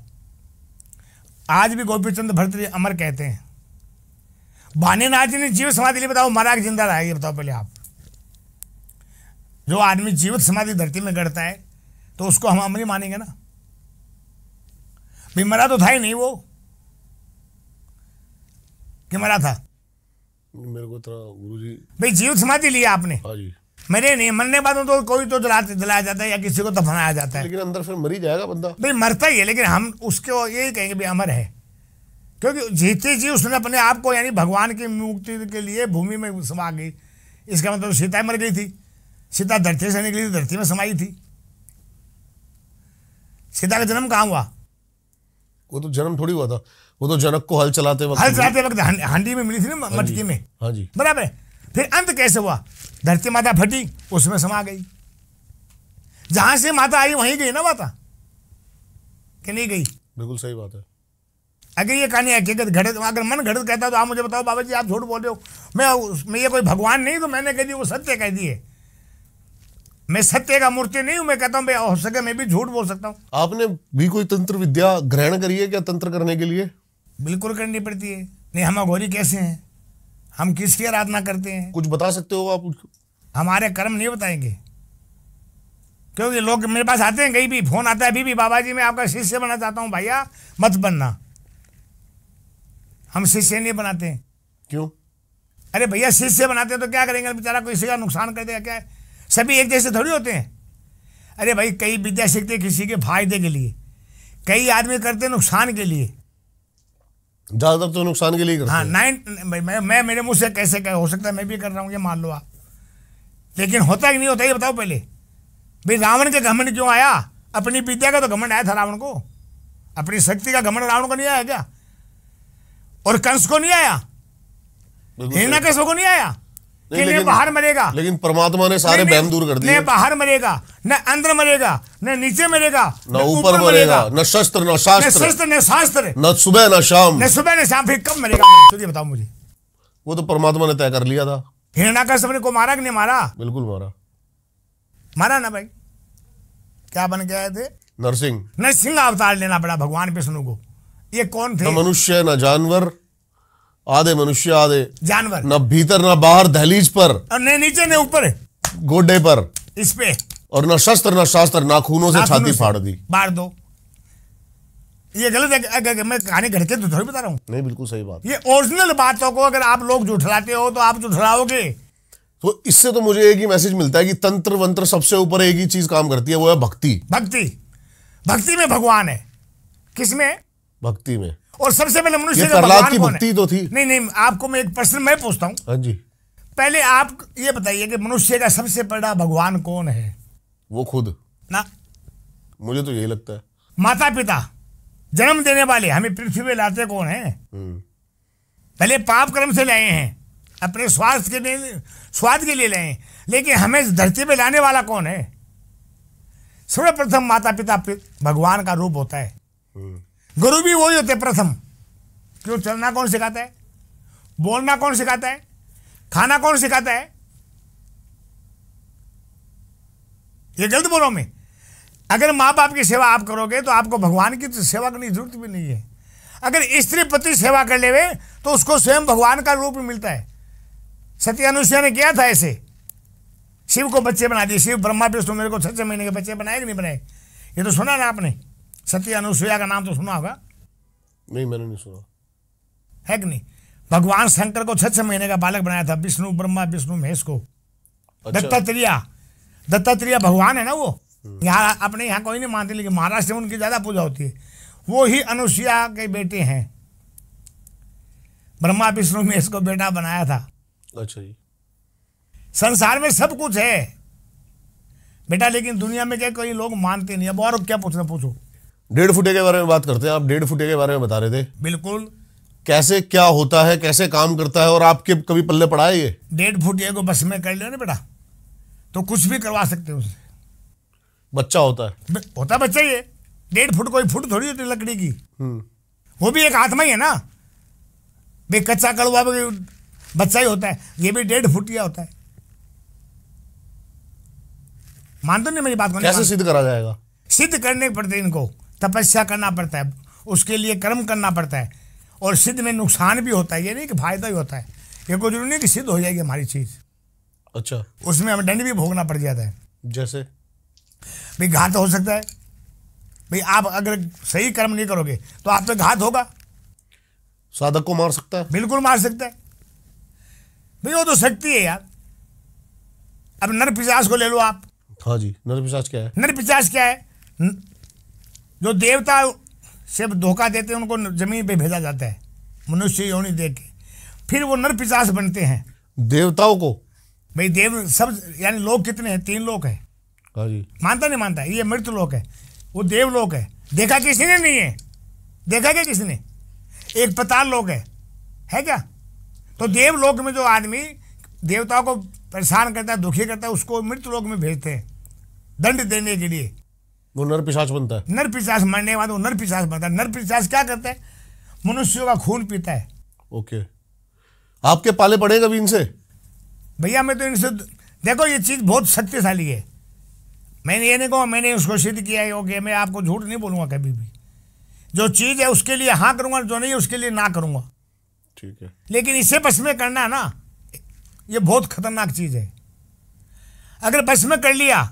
आज भी गोपीचंद भट्टरी अमर कहते हैं। भानीनाथ जी ने जीव समाधि ली, बताओ मरा कि जिंदा रहा? ये बताओ पहले आप। जो आदमी जीवित समाधि धरती में गढ़ता है तो उसको हम अमर ही मानेंगे ना। भी मरा तो था ही नहीं वो, कि मरा था? मेरे को तो गुरुजी, भाई जीवित समाधि लिया आपने। हाँ जी। मरे नहीं, मरने बाद तो कोई तो जलाया जाता है या किसी को दफनाया जाता है, लेकिन अंदर फिर मर ही जाएगा बंदा। भाई मरता ही है, लेकिन हम उसको यही कहेंगे भी अमर है, क्योंकि जीते जी उसने अपने आप को यानी भगवान की मुक्ति के लिए भूमि में समा गई। इसका मतलब सीता मर गई थी, सीता धरती से निकली थी, धरती में समाई थी। सीता का जन्म कहाँ हुआ? वो तो जन्म थोड़ी हुआ था, वो तो जनक को हल चलाते वक्त हांडी में मिली थी ना, मटकी में। हाँ जी, बराबर है। फिर अंत कैसे हुआ? धरती माता फटी, उसमें समा गई। जहां से माता आई वहीं गई ना माता, कि नहीं गई? बिल्कुल सही बात है। अगर ये कहानी हकीकत घड़त, अगर मन घड़त कहता तो आप मुझे बताओ बाबा जी आप झूठ बोल रहे हो। मैं ये कोई भगवान नहीं तो मैंने कह दी, वो सत्य कह दिए। मैं सत्य का मूर्ति नहीं हूं। मैं कहता हूं हो सके मैं भी झूठ बोल सकता हूं। आपने भी कोई तंत्र विद्या ग्रहण करी है क्या तंत्र करने के लिए? बिल्कुल करनी पड़ती है। नहीं हम अघोरी कैसे हैं? हम किसकी आराधना करते हैं? कुछ बता सकते हो आप? हमारे कर्म नहीं बताएंगे, क्योंकि लोग मेरे पास आते हैं, कहीं भी फोन आता है, अभी भी बाबा जी मैं आपका शिष्य बनना चाहता हूं। भैया मत बनना, हम शिष्य नहीं बनाते हैं। क्यों? अरे भैया शिष्य बनाते हैं तो क्या करेंगे? बेचारा किसी का नुकसान कर देगा क्या है? सभी एक जैसे थोड़ी होते हैं। अरे भाई कई विद्या सीखते किसी के फायदे के लिए, कई आदमी करते नुकसान के लिए। ज्यादातर तो नुकसान के लिए करते हाँ, हैं। मैं मेरे मुंह से कैसे हो सकता है मैं भी कर रहा हूँ, ये मान लो आप। लेकिन होता कि नहीं होता ये बताओ पहले। भाई रावण के घमंड क्यों आया? अपनी विद्या का तो घमंड आया था रावण को, अपनी शक्ति का घमंड रावण को नहीं आया क्या? और कंस को नहीं आया, हिरण्यकश्यप को नहीं आया कि नहीं बाहर मरेगा? लेकिन परमात्मा ने सारे बहम दूर कर दिए। न बाहर मरेगा, न अंदर मरेगा, न नीचे मरेगा, न ऊपर मरेगा, न शस्त्र न शास्त्र, न शास्त्र, न सुबह न शाम, न सुबह न शाम। फिर कब मरेगा? तो ये बताओ मुझे। वो तो परमात्मा ने तय कर लिया था। हिरण्यकश्यप ने को मारा कि नहीं मारा? बिल्कुल मारा। मारा ना भाई। क्या बन के आए थे? नरसिंह। नरसिंह अवतार लेना पड़ा भगवान विष्णु को। ये कौन थे? न मनुष्य न जानवर आधे मनुष्य आधे जानवर, ना भीतर ना बाहर, दहलीज पर, और न नीचे न ऊपर, गोडे पर, इस पे, और ना शस्त्र ना शास्त्र, नाखूनों से छाती फाड़ दी। बाढ़ दो। ये गलत है। अगर मैं कहानी घर के तो थोड़ी बता रहा हूँ। नहीं, बिल्कुल सही बात। ये ओरिजिनल बातों को अगर आप लोग झुठलाते हो तो आप झुठलाओगे। तो इससे तो मुझे एक ही मैसेज मिलता है कि तंत्र वंत्र सबसे ऊपर एक ही चीज काम करती है, वो है भक्ति। भक्ति, भक्ति में भगवान है। किसमें? भक्ति में। और सबसे पहले मनुष्य का प्रहलाद भगवान की कौन भक्ति है? तो थी। नहीं, आपको मैं एक प्रश्न मैं पूछता हूँ। हाँ जी। पहले आप ये बताइए कि मनुष्य का सबसे बड़ा भगवान कौन है? वो खुद ना, मुझे तो यही लगता है। माता पिता, जन्म देने वाले, हमें पृथ्वी में लाते कौन है? पहले पाप कर्म से लाए हैं, अपने स्वास्थ्य के लिए, स्वाद के लिए लाए हैं, लेकिन हमें धरती पे लाने वाला कौन है? सर्वप्रथम माता पिता भगवान का रूप होता है। गुरु भी वही होते प्रथम। क्यों? चलना कौन सिखाता है? बोलना कौन सिखाता है? खाना कौन सिखाता है? ये गलत बोल रहा हूं मैं। अगर माँ बाप की सेवा आप करोगे तो आपको भगवान की तो सेवा करने की जरूरत भी नहीं है। अगर स्त्री पति सेवा कर लेवे तो उसको स्वयं भगवान का रूप मिलता है। सती अनुसुईया ने किया था ऐसे, शिव को बच्चे बना दिए। शिव ब्रह्मा विष्णु मेरे को 6 महीने के बच्चे बनाए कि नहीं बनाए? ये तो सुना ना आपने, सती अनुसुईया का नाम तो सुना होगा। नहीं, मैंने नहीं सुना। है कि नहीं? भगवान शंकर को 6 महीने का बालक बनाया था, विष्णु ब्रह्मा विष्णु महेश को। अच्छा। दत्तात्रेय भगवान है ना वो। यहाँ अपने यहाँ कोई नहीं मानते, लेकिन महाराष्ट्र में उनकी ज्यादा पूजा होती है। वो ही अनुसुईया के बेटे हैं। ब्रह्मा विष्णु महेश को बेटा बनाया था। अच्छा जी। संसार में सब कुछ है बेटा, लेकिन दुनिया में क्या कोई लोग मानते नहीं। अब और क्या पूछना पूछो। 1.5 फुटे के बारे में बात करते हैं। आप 1.5 फुटे के बारे में बता रहे थे। बिल्कुल। कैसे क्या होता है, कैसे काम करता है, और आपके कभी पल्ले पड़ा है ये? 1.5 फुटिया को बस में कर लिया ना बेटा, तो कुछ भी करवा सकते हो उससे। बच्चा होता है, होता बच्चा ही है। 1.5 फुट कोई फुट थोड़ी होती लकड़ी की। वो भी एक आत्मा ही है ना भाई। कच्चा कड़वा बच्चा ही होता है, ये भी 1.5 फुटिया होता है। मानते नहीं मेरी बात को? कैसे सिद्ध करा जाएगा? सिद्ध करने पड़ते हैं इनको, तपस्या करना पड़ता है, उसके लिए कर्म करना पड़ता है। और सिद्ध में नुकसान भी होता है, ये नहीं कि फायदा ही होता है। ये कोई जरूरी नहीं कि सिद्ध हो जाएगी हमारी चीज। अच्छा। उसमें हमें दंड भी भोगना पड़ जाता है। जैसे भाई घात हो सकता है भाई, आप अगर सही कर्म नहीं करोगे तो आप पे घात होगा। साधक को मार सकता है? बिल्कुल मार सकता है भाई, वो तो शक्ति है यार। अब नर पिशाच को ले लो आप। हाँ जी। नर पिशाच क्या है? नर पिशाच क्या है? जो देवता से धोखा देते हैं उनको जमीन पे भेजा जाता है मनुष्य योनि दे के, फिर वो नर पिशाच बनते हैं। देवताओं को? भाई देव सब, यानी लोग कितने हैं? 3 लोग हैं। हाँ जी। मानता नहीं मानता? ये मृत लोक है, वो देव लोक है। देखा किसी ने नहीं है? देखा क्या किसी ने? एक पाताल लोक है क्या? तो देव लोक में जो आदमी देवताओं को परेशान करता है, दुखी करता है, उसको मृत लोक में भेजते हैं दंड देने के लिए। वो नर पिशाच बनता है। नर पिशाच मरने के बाद वो नर पिशाच बनता है। नर पिशाच क्या करता है? मनुष्यों का खून पीता है। ओके। आपके पाले पड़े कभी इनसे? भैया मैं तो इनसे, देखो ये चीज बहुत शक्तिशाली है। मैंने ये नहीं कहूँ मैंने उसको सिद्ध किया है, ओके, मैं आपको झूठ नहीं बोलूंगा कभी भी। जो चीज है उसके लिए हाँ करूंगा, जो नहीं है उसके लिए ना करूंगा। ठीक है। लेकिन इसे बस में करना ना, ये बहुत खतरनाक चीज है। अगर बस में कर लिया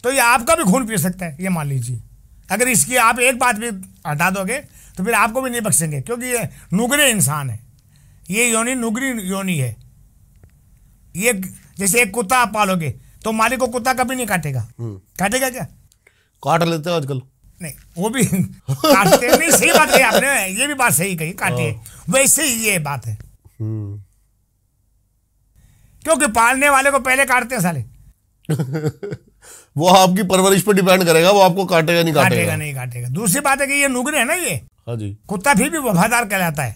तो ये आपका भी खून पी सकता है, ये मान लीजिए। अगर इसकी आप एक बात भी हटा दोगे तो फिर आपको भी नहीं बख्शेंगे, क्योंकि ये नुगरे इंसान है। ये योनि नुगरी योनि है। ये जैसे एक कुत्ता आप पालोगे तो मालिक को कुत्ता कभी नहीं काटेगा। काटेगा क्या? काट लेते हैं आजकल। नहीं, वो भी काटते नहीं। सही बात कही आपने, ये भी बात सही कही, काटे। वैसे ही ये बात है, क्योंकि पालने वाले को पहले काटते हैं साले। वो आपकी परवरिश पर डिपेंड करेगा, वो आपको काटेगा नहीं काटेगा। नहीं काटेगा। दूसरी बात है कि ये नुगरे है ना ये। हाँ जी। कुत्ता फिर भी वफादार कहलाता है।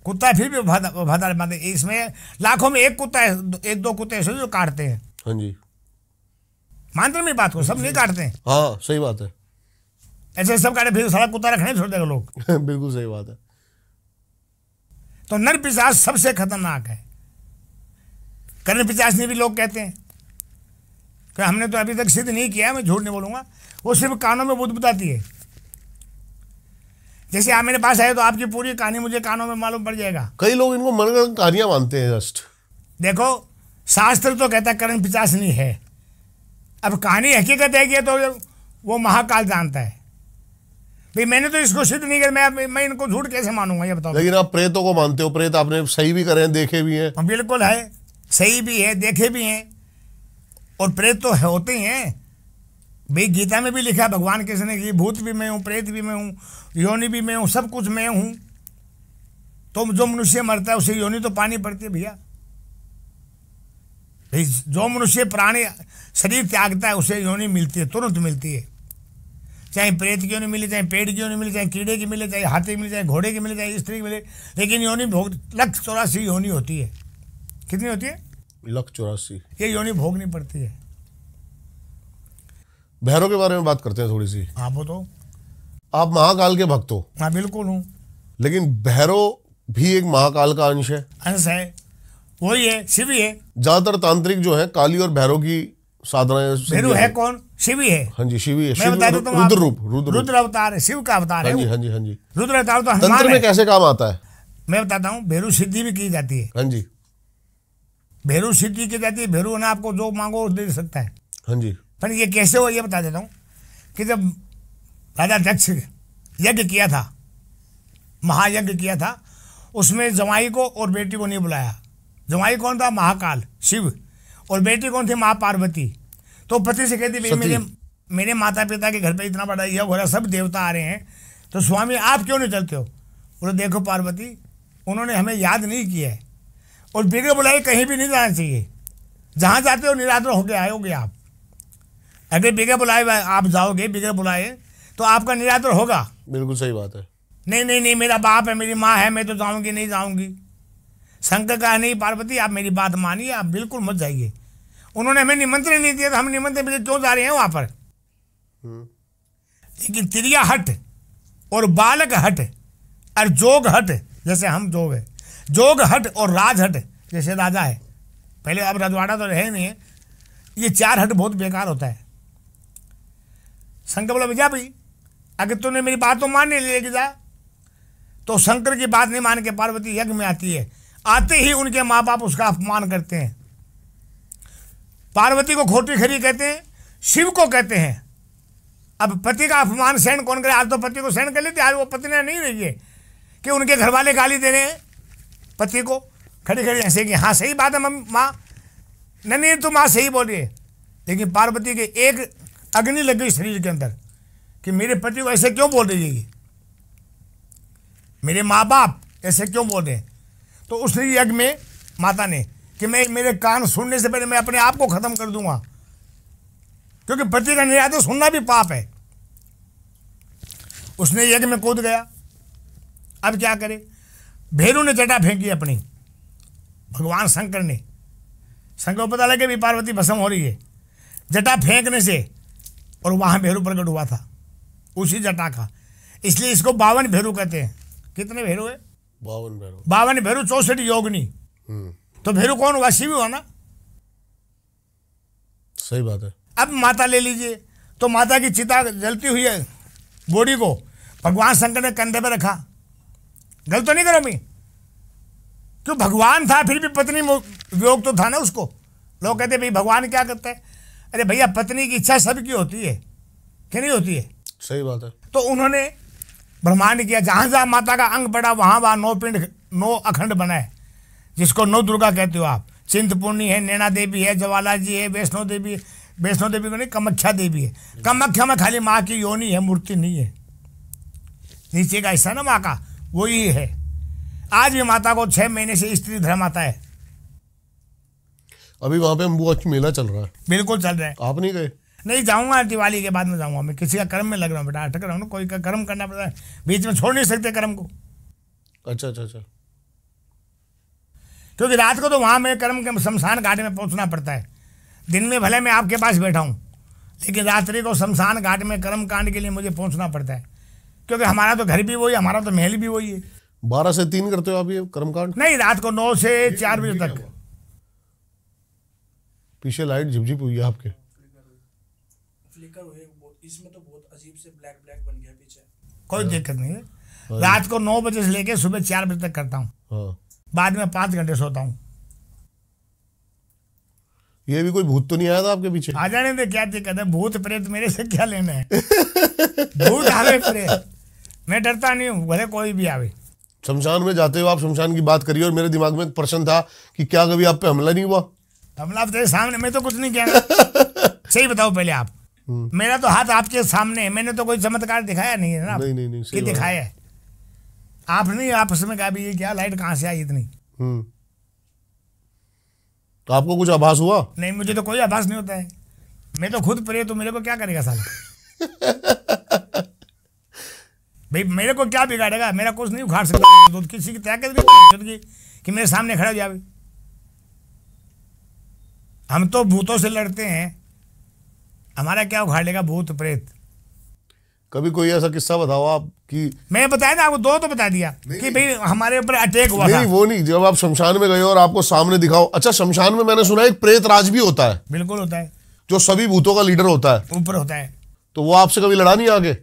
कुत्ता फिर भी वफादार, मतलब इसमें लाखों में एक कुत्ता है, 1-2 कुत्ते ऐसे जो काटते हैं। हाँ जी। मानते हैं मेरी बात को? सब नहीं काटते हैं। हाँ सही बात है। ऐसे सब काटे फिर सारा कुत्ता रखने छोड़ देगा लोग। बिल्कुल सही बात है। तो नर पिशाच सबसे खतरनाक है। कर्ण पिशाच भी लोग कहते हैं कि हमने तो अभी तक सिद्ध नहीं किया, मैं झूठ नहीं बोलूंगा। वो सिर्फ कानों में बुदबुदाती है। जैसे आप मेरे पास आए तो आपकी पूरी कहानी मुझे कानों में मालूम पड़ जाएगा। कई लोग इनको मनगढ़ंत कहानियां मानते हैं जस्ट। देखो शास्त्र तो कहता करण पिचासनी है, अब कहानी हकीकत है कि तो वो महाकाल जानता है। भाई मैंने तो इसको सिद्ध नहीं किया, मैं इनको झूठ कैसे मानूंगा ये बताओ। लेकिन आप प्रेतों को मानते हो, प्रेत आपने सही भी करे हैं, देखे भी हैं। बिल्कुल है, सही भी है, देखे भी हैं, और प्रेत तो होते ही हैं। भाई गीता में भी लिखा है भगवान कृष्ण ने कि भूत भी मैं हूँ, प्रेत भी मैं हूँ, योनि भी मैं हूँ, सब कुछ मैं हूँ। तो जो मनुष्य मरता है उसे योनि तो पानी पड़ती है भैया। भाई जो मनुष्य प्राणी शरीर त्यागता है उसे योनि मिलती है, तुरंत मिलती है। चाहे प्रेत की योनि मिले, चाहे पेड़ की योनि मिले, चाहे कीड़े की मिले, चाहे हाथी की मिले, चाहे घोड़े की मिले, चाहे स्त्री की मिले, लेकिन योनि भोग 184 योनि होती है। कितनी होती है? 184। ये योनि भोगनी पड़ती है। भैरव के बारे में बात करते हैं थोड़ी सी। हाँ वो तो आप महाकाल के भक्त हो। हाँ बिल्कुल हूँ। लेकिन भैरव भी एक महाकाल का अंश है। अंश है, वही है, शिव ही है। ज्यादातर तांत्रिक जो है काली और भैरव की साधनाएं। भैरव है कौन? शिव ही है। हाँ जी, शिव ही है। मैं बता देता हूँ, रुद्र रूप, रुद्र अवतार है, शिव का अवतार है। हाँ जी, हाँ जी, हाँ जी। रुद्र अवतार तो तंत्र हनुमान में है। कैसे काम आता है? मैं बताता हूँ, भैरव सिद्धि भी की जाती है। हाँ जी, भैरव सिद्धि की जाती है। भैरव ने आपको जो मांगो दे सकता है। हाँ जी। पर ये कैसे हो ये बता देता हूँ कि जब राजा दक्ष यज्ञ किया था, महायज्ञ किया था, उसमें जमाई को और बेटी को नहीं बुलाया। जमाई कौन था? महाकाल शिव। और बेटी कौन थी? माँ पार्वती। तो पति से कहती भाई मेरे माता पिता के घर पे इतना बड़ा यज्ञ हो रहा है, सब देवता आ रहे हैं, तो स्वामी आप क्यों नहीं चलते हो? बोले देखो पार्वती, उन्होंने हमें याद नहीं किया है, और बिना बुलाए कहीं भी नहीं जाना चाहिए। जहाँ जाते हो निरादर होके आयोगे आप। अगर बिना बुलाए आप जाओगे, बिना बुलाए, तो आपका निरादर होगा। बिल्कुल सही बात है। नहीं नहीं नहीं, मेरा बाप है, मेरी माँ है, मैं तो जाऊंगी नहीं जाऊंगी। शंकर कहा नहीं पार्वती, आप मेरी बात मानिए, आप बिल्कुल मत जाइए। उन्होंने हमें निमंत्रण नहीं दिया, तो हम निमंत्रण मिले क्यों जा रहे हैं वहां पर? लेकिन तिरिया हट और बालक हट और जोग हट, जैसे हम जोग है, जोग हट और राज हट जैसे राजा है पहले, अब रजवाड़ा तो रहे नहीं है, ये 4 हट बहुत बेकार होता है। शंकर बोला भैया भाई अगर तूने मेरी बात तो मान नहीं लेके जा। तो शंकर की बात नहीं मान के पार्वती यज्ञ में आती है। आते ही उनके माँ बाप उसका अपमान करते हैं। पार्वती को खोटी खरी कहते हैं, शिव को कहते हैं। अब पति का अपमान सहन कौन करे? आज तो पति को सहन कर लेते, आज वो पत्नियां नहीं रही है कि उनके घर वाले गाली दे रहे हैं पति को, खड़ी खड़ी हंसेगी, हाँ सही बात है माँ, नहीं तुम माँ सही बोलिए। लेकिन पार्वती के एक अग्नि लग गई शरीर के अंदर कि मेरे पति को ऐसे क्यों बोल रही है, मेरे माँ बाप ऐसे क्यों बोल रहे हैं। तो उस यज्ञ में माता ने कि मैं मेरे कान सुनने से पहले मैं अपने आप को खत्म कर दूंगा, क्योंकि पति का निरादर सुनना भी पाप है। उसने यज्ञ में कूद गया। अब क्या करे? भैरव ने जटा फेंकी अपनी, भगवान शंकर ने। शंकर को पता लगे भी पार्वती भस्म हो रही है, जटा फेंकने से, और वहां भैरव प्रकट हुआ था उसी जटा का। इसलिए इसको 52 भैरव कहते हैं। कितने भैरव है? 52 भैरव। 52 भैरव, 64 योगिनी। तो भैरव कौन हुआ? शिव हुआ ना। सही बात है। अब माता ले लीजिए, तो माता की चिता जलती हुई है बॉडी को भगवान शंकर ने कंधे पर रखा। गलत तो नहीं करो मैं, क्यों? भगवान था फिर भी पत्नी वियोग तो था ना उसको। लोग कहते भाई भगवान क्या करता है? अरे भैया पत्नी की इच्छा सबकी होती है, क्या नहीं होती है? सही बात है। तो उन्होंने ब्रह्मांड किया, जहां जहां माता का अंग पड़ा वहां वहां 9 पिंड 9 अखंड बनाए, जिसको 9 दुर्गा कहते हो आप। चिंतपूर्णी है, नैना देवी है, ज्वाला जी है, वैष्णो देवी को नहीं कामाख्या देवी है। कामाख्या में खाली माँ की योनि है, मूर्ति नहीं है। नीचे का हिस्सा ना माँ का वही है। आज भी माता को 6 महीने से स्त्री धर्म आता है। अभी वहां पे अम्बुबाच मेला चल रहा है। बिल्कुल चल रहा है। आप नहीं गए? नहीं जाऊंगा, दिवाली के बाद में जाऊंगा। मैं किसी का कर्म में लग रहा हूँ बेटा, अटक रहा हूँ ना, कोई का कर्म करना पड़ता है, बीच में छोड़ नहीं सकते कर्म को। अच्छा अच्छा अच्छा। क्योंकि रात को तो वहां में कर्म के शमशान घाट में पहुंचना पड़ता है। दिन में भले मैं आपके पास बैठा हूँ, लेकिन रात्रि को शमशान घाट में कर्म कांड के लिए मुझे पहुंचना पड़ता है, क्योंकि हमारा तो घर भी वही, हमारा तो महल भी वही है। 12 से 3 करते हो आप ये कर्मकांड? नहीं, रात को 9 से 4 बजे तक। पीछे लाइट झिपझिप हुई है आपके। फ्लिकर हुए, इसमें तो बहुत अजीब से ब्लैक बन गया पीछे। कोई दिक्कत नहीं है। रात को 9 बजे से लेके सुबह 4 बजे तक करता हूँ, बाद में 5 घंटे सोता हूँ। ये भी कोई भूत तो नहीं आया था आपके पीछे? आ जाने दे, क्या दिक्कत है, भूत प्रेत मेरे से क्या लेना है। भूत आवे प्रेत, मैं डरता नहीं हूँ, भले कोई भी आवे। शमशान में जाते हो आप, शमशान की बात करिए, और मेरे दिमाग में एक प्रश्न था कि क्या कभी आप पे हमला नहीं हुआ? हमला तेरे सामने, मैं तो कुछ नहीं कहना। सही बताओ पहले आप, मेरा तो हाथ आपके सामने है, मैंने तो कोई चमत्कार दिखाया नहीं है ना। नहीं कि दिखाया है आप नहीं आपस में कहा भी ये क्या लाइट कहाँ से आई इतनी। तो आपको कुछ आभास हुआ? नहीं, मुझे तो कोई आभास नहीं होता है, मैं तो खुद प्रेत हूँ, मेरे को क्या करेगा साला। भाई मेरे को क्या बिगाड़ेगा, मेरा कुछ नहीं उखाड़ सकता, तो किसी की ताकत नहीं कि मेरे सामने खड़ा हो जाए। हम तो भूतों से लड़ते हैं, हमारा क्या उखाड़ लेगा भूत प्रेत। कभी कोई ऐसा किस्सा बताओ आप कि मैं बताया था आपको, 2 तो बता दिया कि भाई हमारे ऊपर अटैक हुआ था। नहीं वो नहीं, जब आप शमशान में गए और आपको सामने दिखाओ। अच्छा, शमशान में मैंने सुना है एक प्रेत राज भी होता है। बिल्कुल होता है, जो सभी भूतों का लीडर होता है, ऊपर होता है। तो वो आपसे कभी लड़ा नहीं आगे?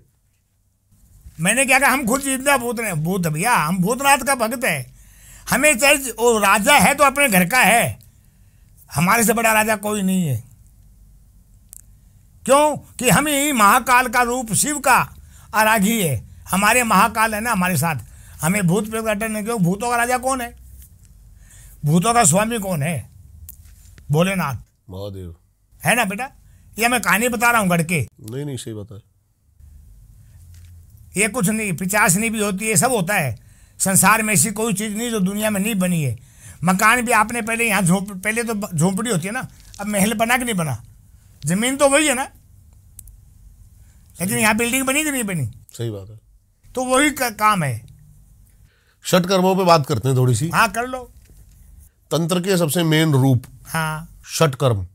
मैंने क्या कहा, हम खुद जिंदा भूत हैं, भूत भैया, हम भूतनाथ का भक्त है। हमें चाहे वो राजा है तो अपने घर का है, हमारे से बड़ा राजा कोई नहीं है। क्यों कि हम ही महाकाल का रूप, शिव का आरागी है, हमारे महाकाल है ना हमारे साथ। हमें भूत प्रेत का डर नहीं। क्यों? भूतों का राजा कौन है, भूतों का स्वामी कौन है? भोलेनाथ महादेव है ना बेटा। ये मैं कहानी बता रहा हूँ गढ़ के। नहीं सही बता। ये कुछ नहीं, पिचासनी भी होती है, सब होता है संसार में। ऐसी कोई चीज नहीं जो दुनिया में नहीं बनी है। मकान भी आपने पहले यहाँ पहले तो झोंपड़ी होती है ना, अब महल बना कि नहीं बना? जमीन तो वही है ना, लेकिन यहाँ बिल्डिंग बनी कि नहीं बनी? सही बात है। तो वही काम है। षट कर्मों पे बात करते हैं थोड़ी सी। हाँ कर लो। तंत्र के सबसे मेन रूप, हाँ, षट कर्म।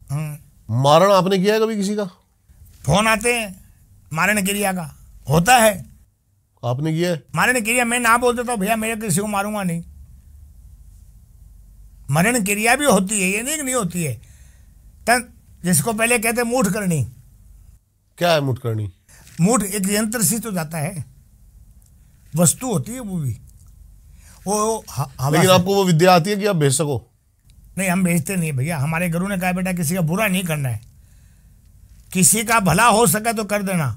मारण आपने किया है कभी किसी का? फोन आते हैं मारण क्रिया का, होता है। आपने किया है? मारण क्रिया मैं ना बोल देता हूँ भैया, मैं किसी को मारूंगा नहीं। मरण क्रिया भी होती है, ये नहीं कि नहीं होती है। जिसको पहले कहते हैं मूठ करनी। क्या है मूठ करनी? मूठ एक यंत्र से तो जाता है, वस्तु होती है वो भी, वो लेकिन आपको वो विद्या आती है कि आप भेज सको? नहीं, हम भेजते नहीं भैया। हमारे गुरु ने कहा बेटा किसी का बुरा नहीं करना है, किसी का भला हो सका तो कर देना।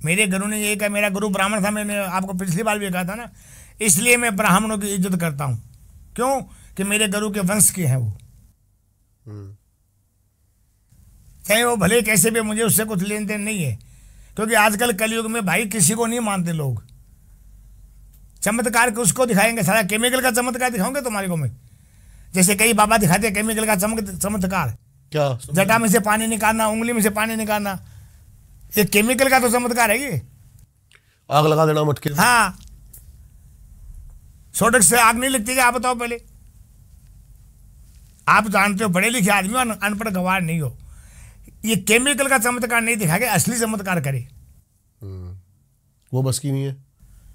मेरे गुरु ने ये कहा, मेरा गुरु ब्राह्मण था, मैंने आपको पिछली बार भी कहा था ना, इसलिए मैं ब्राह्मणों की इज्जत करता हूँ। क्यों कि मेरे गुरु के वंश के हैं वो। चाहे वो भले कैसे भी, मुझे उससे कुछ लेन देन नहीं है। क्योंकि आजकल कलयुग में भाई किसी को नहीं मानते लोग। चमत्कार उसको दिखाएंगे, सारा केमिकल का चमत्कार दिखाऊंगे तुम्हारे को मैं। जैसे कई बाबा दिखाते हैं केमिकल का चमत्कार, क्या? जटा में से पानी निकालना, उंगली में से पानी निकालना, ये केमिकल का तो चमत्कार है ये। आग लगा देना मटके। हाँ, सोडक से आग नहीं लगती क्या? आप बताओ पहले। आप जानते हो, पढ़े लिखे आदमी हो, अनपढ़ गवार नहीं हो। ये केमिकल का चमत्कार नहीं दिखा के असली चमत्कार करे, वो बस की नहीं है।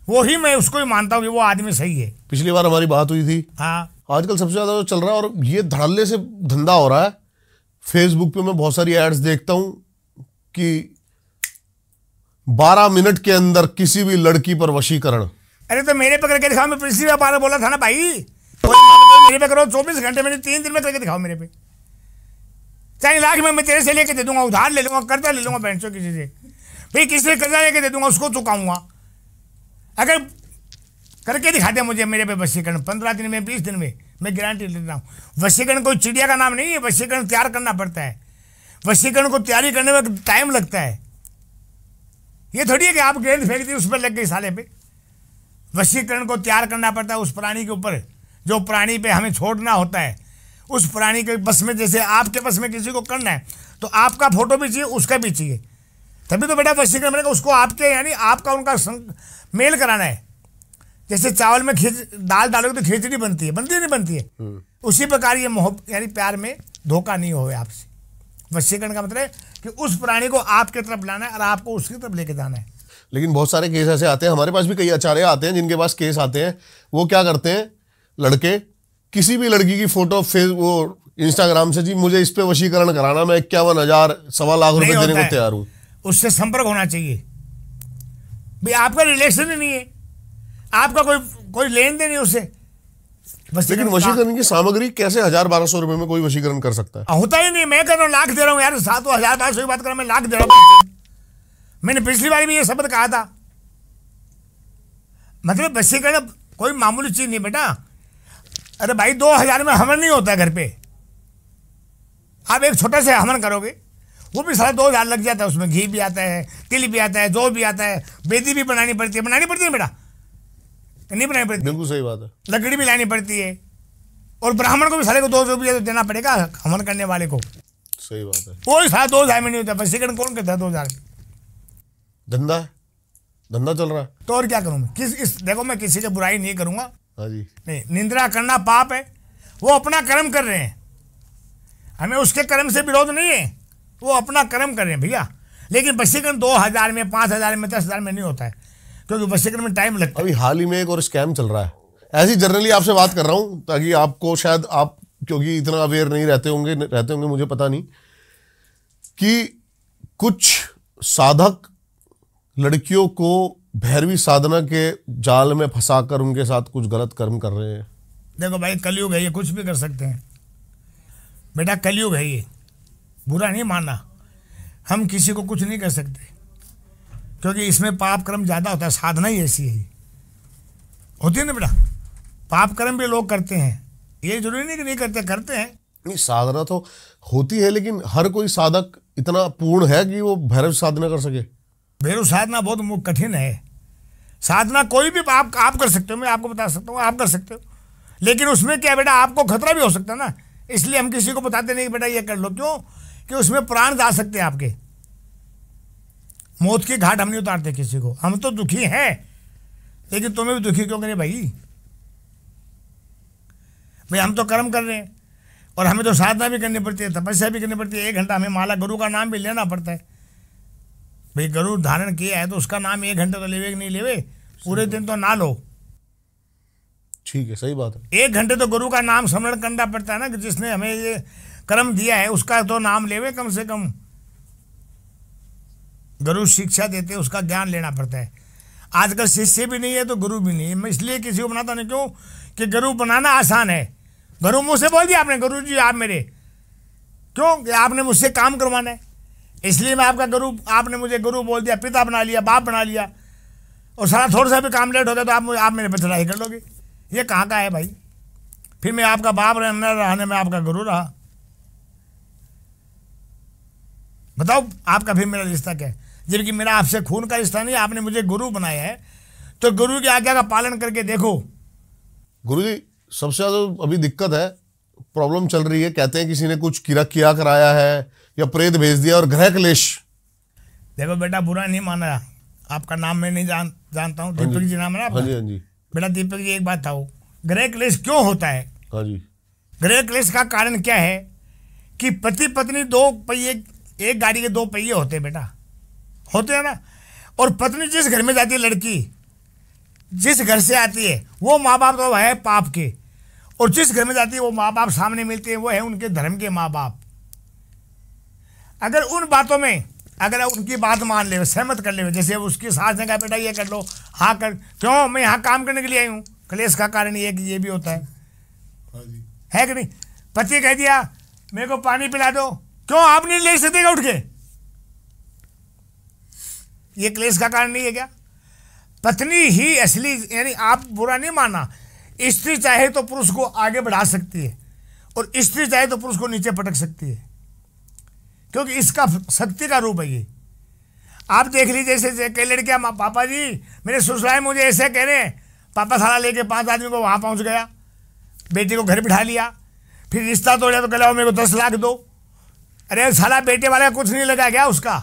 वो ही मैं उसको ही मानता हूँ कि वो आदमी सही है। पिछली बार हमारी बात हुई थी। हाँ, आजकल सबसे ज्यादा जो चल रहा है, और ये धड़ल्ले से धंधा हो रहा है, फेसबुक पे मैं बहुत सारी एड्स देखता हूं कि 12 मिनट के अंदर किसी भी लड़की पर वशीकरण। अरे तो मेरे पे करके दिखाओ। मैं पिछली बार बोला था ना भाई, मेरे पे करो, 24 घंटे मैंने 3 दिन में करके दिखाओ मेरे पे। चाहे लाख में मैं तेरे से लेके दे दूंगा, उधार ले लूंगा, कर्जा ले लूंगा बहन किसी से, भाई किसी से कर्जा लेके दे दूंगा, उसको चुकाऊंगा। अगर करके दिखा दे मुझे मेरे पे वशीकरण 15 दिन में, 20 दिन में, मैं गारंटी लेता हूँ। वशीकरण कोई चिड़िया का नाम नहीं है, वशीकरण तैयार करना पड़ता है। वशीकरण को तैयारी करने में टाइम लगता है। ये थोड़ी है कि आप गेंद फेंक दी उस पर लग गई साले पे। वशीकरण को तैयार करना पड़ता है उस प्राणी के ऊपर, जो प्राणी पे हमें छोड़ना होता है। उस प्राणी के बस में, जैसे आपके बस में किसी को करना है तो आपका फोटो भी चाहिए, उसका भी चाहिए, तभी तो बेटा वशीकरण बनेगा। उसको आपके यानी आपका उनका मेल कराना है। जैसे चावल में दाल डालोगे तो खिचड़ी बनती है, बनती है नहीं बनती है? उसी प्रकार ये मोहब्बत यानी प्यार में धोखा नहीं हो आपसे। वशीकरण का मतलब है कि उस प्राणी को आपके तरफ लाना है और आपको उसकी तरफ लेके जाना है। लेकिन बहुत सारे केस ऐसे आते हैं, हमारे पास भी कई आचार्य आते हैं जिनके पास केस आते हैं। वो क्या करते हैं, लड़के किसी भी लड़की की फोटो वो इंस्टाग्राम से, जी मुझे इस पे वशीकरण कराना, मैं 51,000 1.25 लाख रुपए देने को तैयार हूं। उससे संपर्क होना चाहिए। भाई आपका रिलेशन ही नहीं है, आपका कोई लेन देन नहीं उससे। लेकिन वशीकरण की सामग्री कैसे 1000-1200 रुपए में कोई वशीकरण कर सकता है? होता ही नहीं। मैं कह रहा हूँ लाख दे रहा हूँ यार, 7,000-1200 की बात कर रहा हूँ, मैं लाख दे रहा हूँ। मैंने पिछली बार भी ये शब्द कहा था। मतलब वशीकरण कोई मामूली चीज नहीं बेटा। अरे भाई 2000 में हवन नहीं होता घर पे। आप एक छोटा सा हवन करोगे, वो भी 2000 लग जाता है। उसमें घी भी आता है, तिल भी आता है, जौ भी आता है, बेदी भी बनानी पड़ती है बेटा, नहीं बनानी पड़ती? बिल्कुल सही बात है। लकड़ी भी लानी पड़ती है, और ब्राह्मण को भी साले को 200 रुपया देना पड़ेगा हवन करने वाले को। सही बात है। वो 2000 में नहीं होता। वशीकरण कौन करता है 2000? धंधा है, धंधा चल रहा है। तो और क्या करूं मैं? देखो मैं किसी की बुराई नहीं करूंगा। हाँ जी। नहीं, निंदा करना पाप है। वो अपना कर्म कर रहे हैं, हमें उसके कर्म से विरोध नहीं है, वो अपना कर्म कर रहे हैं भैया। लेकिन वशीकरण 2000 में, 5000 में, 10,000 में नहीं होता है, क्योंकि वशीकरण में टाइम लगता है। अभी हाल ही में एक और स्कैम चल रहा है, ऐसी जनरली आपसे बात कर रहा हूं ताकि आपको, शायद आप क्योंकि इतना अवेयर नहीं रहते होंगे मुझे पता नहीं, कि कुछ साधक लड़कियों को भैरवी साधना के जाल में फंसाकर उनके साथ कुछ गलत कर्म कर रहे हैं। देखो भाई, कलयुग है ये, कुछ भी कर सकते हैं बेटा, कलयुग है ये। बुरा नहीं मानना, हम किसी को कुछ नहीं कर सकते, क्योंकि इसमें पाप कर्म ज़्यादा होता है। साधना ही ऐसी है, होती है ना बेटा। पाप कर्म भी लोग करते हैं, ये जरूरी नहीं कि नहीं करते, करते हैं। नहीं, साधना तो होती है, लेकिन हर कोई साधक इतना पूर्ण है कि वो भैरव साधना कर सके? भैरव साधना बहुत कठिन है। साधना कोई भी आप कर सकते हो, मैं आपको बता सकता हूँ, आप कर सकते हो। लेकिन उसमें क्या बेटा, आपको खतरा भी हो सकता है ना, इसलिए हम किसी को बताते नहीं कि बेटा ये कर लो। क्यों? कि उसमें प्राण जा सकते हैं आपके। मौत की घाट हम नहीं उतारते किसी को। हम तो दुखी हैं, लेकिन तुम्हें भी दुखी क्यों करें भाई? हम तो कर्म कर रहे हैं, और हमें तो साधना भी करनी पड़ती है, तपस्या भी करनी पड़ती है। 1 घंटा हमें माला गुरु का नाम भी लेना पड़ता है भाई। गुरु धारण किया है तो उसका नाम 1 घंटे तो लेवे कि नहीं लेवे, पूरे दिन तो ना लो। ठीक है, सही बात है। 1 घंटे तो गुरु का नाम स्मरण करना पड़ता है ना, कि जिसने हमें ये कर्म दिया है उसका तो नाम लेवे कम से कम। गुरु शिक्षा देते, उसका ज्ञान लेना पड़ता है। आजकल शिष्य भी नहीं है तो गुरु भी नहीं है। मैं इसलिए किसी को बनाता नहीं, क्यों कि गुरु बनाना आसान है। गुरु मुँह से बोल दिया आपने, गुरु जी आप मेरे, क्यों कि आपने मुझसे काम करवाना है, इसलिए मैं आपका गुरु। आपने मुझे गुरु बोल दिया, पिता बना लिया, बाप बना लिया, और सारा थोड़ा सा भी काम लेट होता तो आप मेरे पर चढ़ाई कर लोगे। ये कहाँ का है भाई? फिर मैं आपका बाप रहने में आपका गुरु रहा, बताओ आपका फिर मेरा रिश्ता क्या है? जबकि मेरा आपसे खून का रिश्ता नहीं, आपने मुझे गुरु बनाया है, तो गुरु की आज्ञा का पालन करके देखो। गुरुजी, सबसे ज्यादा अभी दिक्कत है, प्रॉब्लम चल रही है, कहते हैं किसी ने कुछ किया कराया है या प्रेत भेज दिया और ग्रह क्लेश। देखो बेटा, बुरा नहीं माना, आपका नाम मैं नहीं जानता हूँ, दीपक जी नाम है ना आपका? हाँ जी, हाँ जी। बेटा दीपक जी, एक बात था, ग्रह क्लेश क्यों होता है? हाँ जी। ग्रह क्लेश का कारण क्या है कि पति पत्नी 2 पहिए, एक गाड़ी के 2 पहिए होते हैं बेटा, होते हैं ना। और पत्नी जिस घर में जाती है, लड़की जिस घर से आती है, वो माँ बाप तो है पाप के, और जिस घर में जाती है वो माँ बाप सामने मिलते हैं, वो है उनके धर्म के माँ बाप। अगर उन बातों में, अगर उनकी बात मान ले, सहमत कर ले, जैसे उसकी सास ने कहा बेटा ये कर लो, हाँ कर, क्यों मैं यहाँ काम करने के लिए आई हूँ। क्लेश का कारण ये कि ये भी होता है, है कि नहीं? पति कह दिया मेरे को पानी पिला दो, क्यों आप नहीं ले सकते उठ के? ये क्लेश का कारण नहीं है क्या? पत्नी ही असली, यानी आप बुरा नहीं मानना, स्त्री चाहे तो पुरुष को आगे बढ़ा सकती है, और स्त्री चाहे तो पुरुष को नीचे पटक सकती है, क्योंकि इसका शक्ति का रूप है ये। आप देख लीजिए, जैसे कई लड़कियां, पापा जी मेरे ससुराल मुझे ऐसे कह रहे हैं, पापा साला लेके 5 आदमी को वहां पहुंच गया, बेटी को घर बिठा लिया, फिर रिश्ता तोड़ा तो कहला मेरे को 10 लाख दो। अरे साला बेटे वाला कुछ नहीं लगा क्या उसका?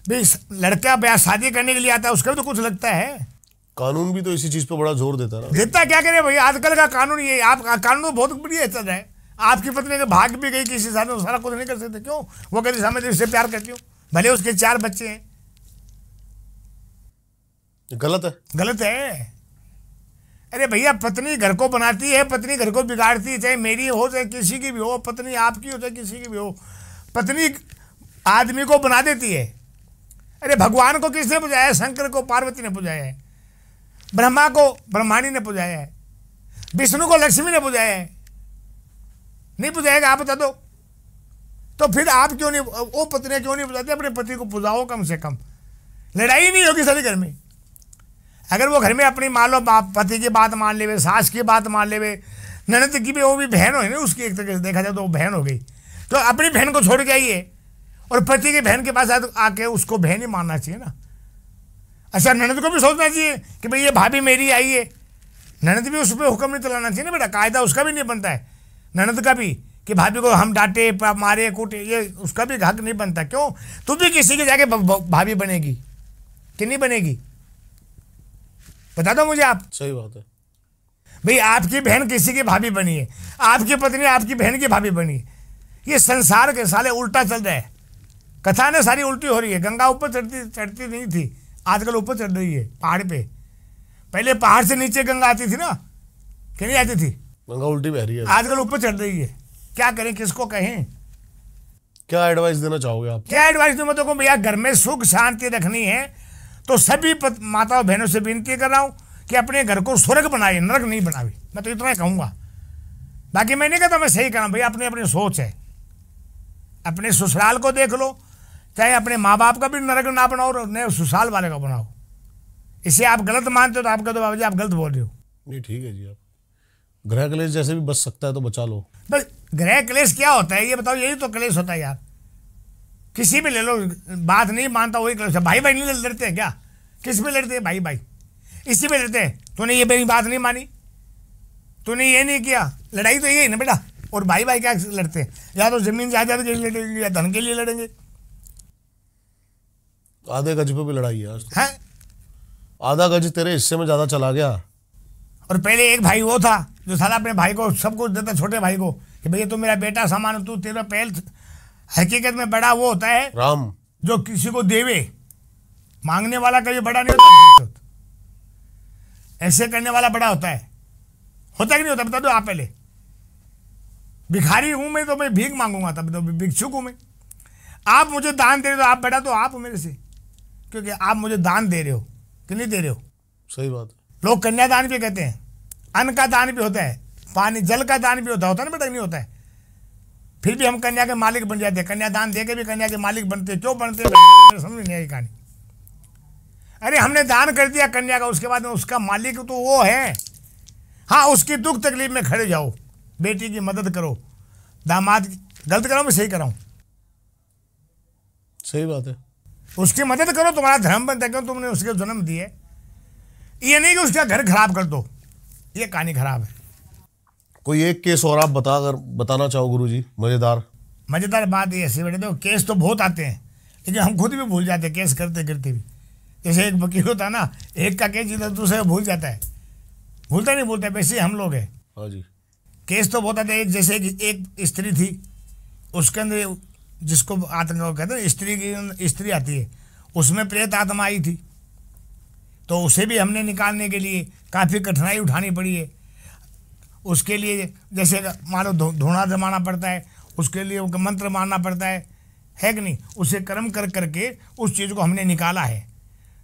लड़का ब्याह शादी करने के लिए आता है, उसका भी तो कुछ लगता है। कानून भी तो इसी चीज पे बड़ा जोर देता है ना। देता क्या करे भाई, आजकल का कानून ये, आप कानून बहुत बढ़िया चल रहा है। आपकी पत्नी के भाग भी गई किसी साथ, सारा कुछ नहीं कर सकते, क्यों? वो कहती समझ इससे प्यार करती हूँ, भले उसके 4 बच्चे हैं। गलत है, गलत है। अरे भैया, पत्नी घर को बनाती है, पत्नी घर को बिगाड़ती है, चाहे मेरी हो चाहे किसी की भी हो, पत्नी आपकी हो चाहे किसी की भी हो, पत्नी आदमी को बना देती है। अरे भगवान को किसने पुजाया है? शंकर को पार्वती ने पुजाया है, ब्रह्मा को ब्रह्माणी ने पुजाया है, विष्णु को लक्ष्मी ने पुजाया है। नहीं पुजाएगा? आप बता दो। तो फिर आप क्यों नहीं, वो पत्नी क्यों नहीं पुजाते? अपने पति को पुजाओ कम से कम, लड़ाई नहीं होगी सारे घर में। अगर वो घर में अपनी मान लो पति की बात मान लेवे, सास की बात मान लेवे, ननद की भी, वो भी बहन हो ना उसकी, एक तरीके से देखा जाए तो वो बहन हो गई, तो अपनी बहन को छोड़ के आइए और पति की बहन के पास आके उसको बहन ही मानना चाहिए ना। अच्छा, ननद को भी सोचना चाहिए कि भाई ये भाभी मेरी आई है, ननद भी उस पर हुक्म नहीं चलाना चाहिए ना बेटा, कायदा उसका भी नहीं बनता है ननद का भी कि भाभी को हम डांटे मारे कूटे, ये उसका भी हक नहीं बनता। क्यों? तू भी किसी के जाके भाभी बनेगी कि नहीं बनेगी? बता दो मुझे आप। सही बात है भाई, आपकी बहन किसी की भाभी बनी है, आपकी पत्नी आपकी बहन की भाभी बनी है। ये संसार के साले उल्टा चल रहा है, कथा ने सारी उल्टी हो रही है। गंगा ऊपर चढ़ती नहीं थी, आजकल ऊपर चढ़ रही है पहाड़ पे। पहले पहाड़ से नीचे गंगा आती थी ना, कि नहीं आती थी? गंगा उल्टी बह रही है, आजकल ऊपर चढ़ रही है। क्या करें, किसको कहें? क्या एडवाइस देना चाहोगे आप? क्या एडवाइस दूं मैं तो? भैया घर में सुख शांति रखनी है तो सभी माताओं बहनों से विनती कर रहा हूं कि अपने घर को स्वर्ग बनाए, नरक नहीं बनावे। मैं तो इतना कहूंगा, बाकी मैं नहीं कहता मैं सही कह, भैया अपनी अपनी सोच है। अपने ससुराल को देख लो, चाहे अपने माँ बाप का भी नरक ना बनाओ और नए ससुराल वाले का बनाओ। इसे आप गलत मानते हो तो आप कहते हो बाबा जी आप गलत बोल रहे हो। नहीं ठीक है जी, आप गृह क्लेश जैसे भी बच सकता है तो बचा लो। बस गृह क्लेश क्या होता है ये बताओ? यही तो क्लेश होता है यार। किसी भी ले लो, बात नहीं मानता वही क्लेश है। भाई भाई नहीं लड़ते हैं क्या? किस में लड़ते हैं? भाई भाई इसी में लड़ते हैं। तूने ये मेरी बात नहीं मानी, तूने ये नहीं किया, लड़ाई तो यही ना बेटा। और भाई भाई क्या लड़ते हैं? या तो जमीन जायदाद के लिए लड़ेंगे या धन के लिए लड़ेंगे। आधे गज पे भी लड़ाई है आज तो। है आधा गज तेरे हिस्से में ज्यादा चला गया। और पहले एक भाई वो था जो साला अपने भाई को सब कुछ देता, छोटे भाई को, कि भैया तू मेरा बेटा सामान, तू तेरा पहल। हकीकत में बड़ा वो होता है राम, जो किसी को देवे। मांगने वाला कभी बड़ा नहीं होता, ऐसे करने वाला बड़ा होता है। होता कि नहीं होता? बता दो आप पहले। भिखारी हूं मैं तो मैं भीख मांगूंगा, तब तो भिक्षुक हूं मैं। आप मुझे दान दे रहे हो, आप बड़ा तो आप हो मेरे से, क्योंकि आप मुझे दान दे रहे हो कि नहीं दे रहे हो? सही बात है। लोग कन्यादान भी कहते हैं, अन्न का दान भी होता है, पानी जल का दान भी होता है ना बेटा? नहीं होता है? फिर भी हम कन्या के मालिक बन जाते हैं। कन्यादान दे के भी कन्या के मालिक बनते, क्यों बनते? समझ नहीं आई कहानी। अरे हमने दान कर दिया कन्या का, उसके बाद में उसका मालिक तो वो है। हाँ, उसकी दुख तकलीफ में खड़े जाओ, बेटी की मदद करो, दामाद गलत करो मैं सही कराऊं? सही बात है। उसकी मदद करो, तुम्हारा धर्म बनता है। क्यों? तुमने उसके जन्म दिए। ये नहीं कि उसका घर खराब कर दो, ये कहानी खराब है। कोई एक केस और आप बताना चाहो गुरुजी? मजेदार बात ये ऐसी बेटे, देखो केस तो बहुत आते हैं, लेकिन हम खुद भी भूल जाते हैं केस करते करते भी। जैसे एक वकील होता है ना, एक का केस जीता दूसरे भूल जाता है, भूलता वैसे हम लोग हैं। हाँ जी। केस तो बहुत आते हैं। जैसे एक स्त्री थी, उसके अंदर जिसको आतंक कहते हैं, स्त्री की स्त्री आती है, उसमें प्रेत आत्मा आई थी, तो उसे भी हमने निकालने के लिए काफ़ी कठिनाई उठानी पड़ी है। उसके लिए जैसे मान लो धोना जमाना पड़ता है, उसके लिए मंत्र मारना पड़ता है कि नहीं? उसे कर्म कर करके उस चीज़ को हमने निकाला है।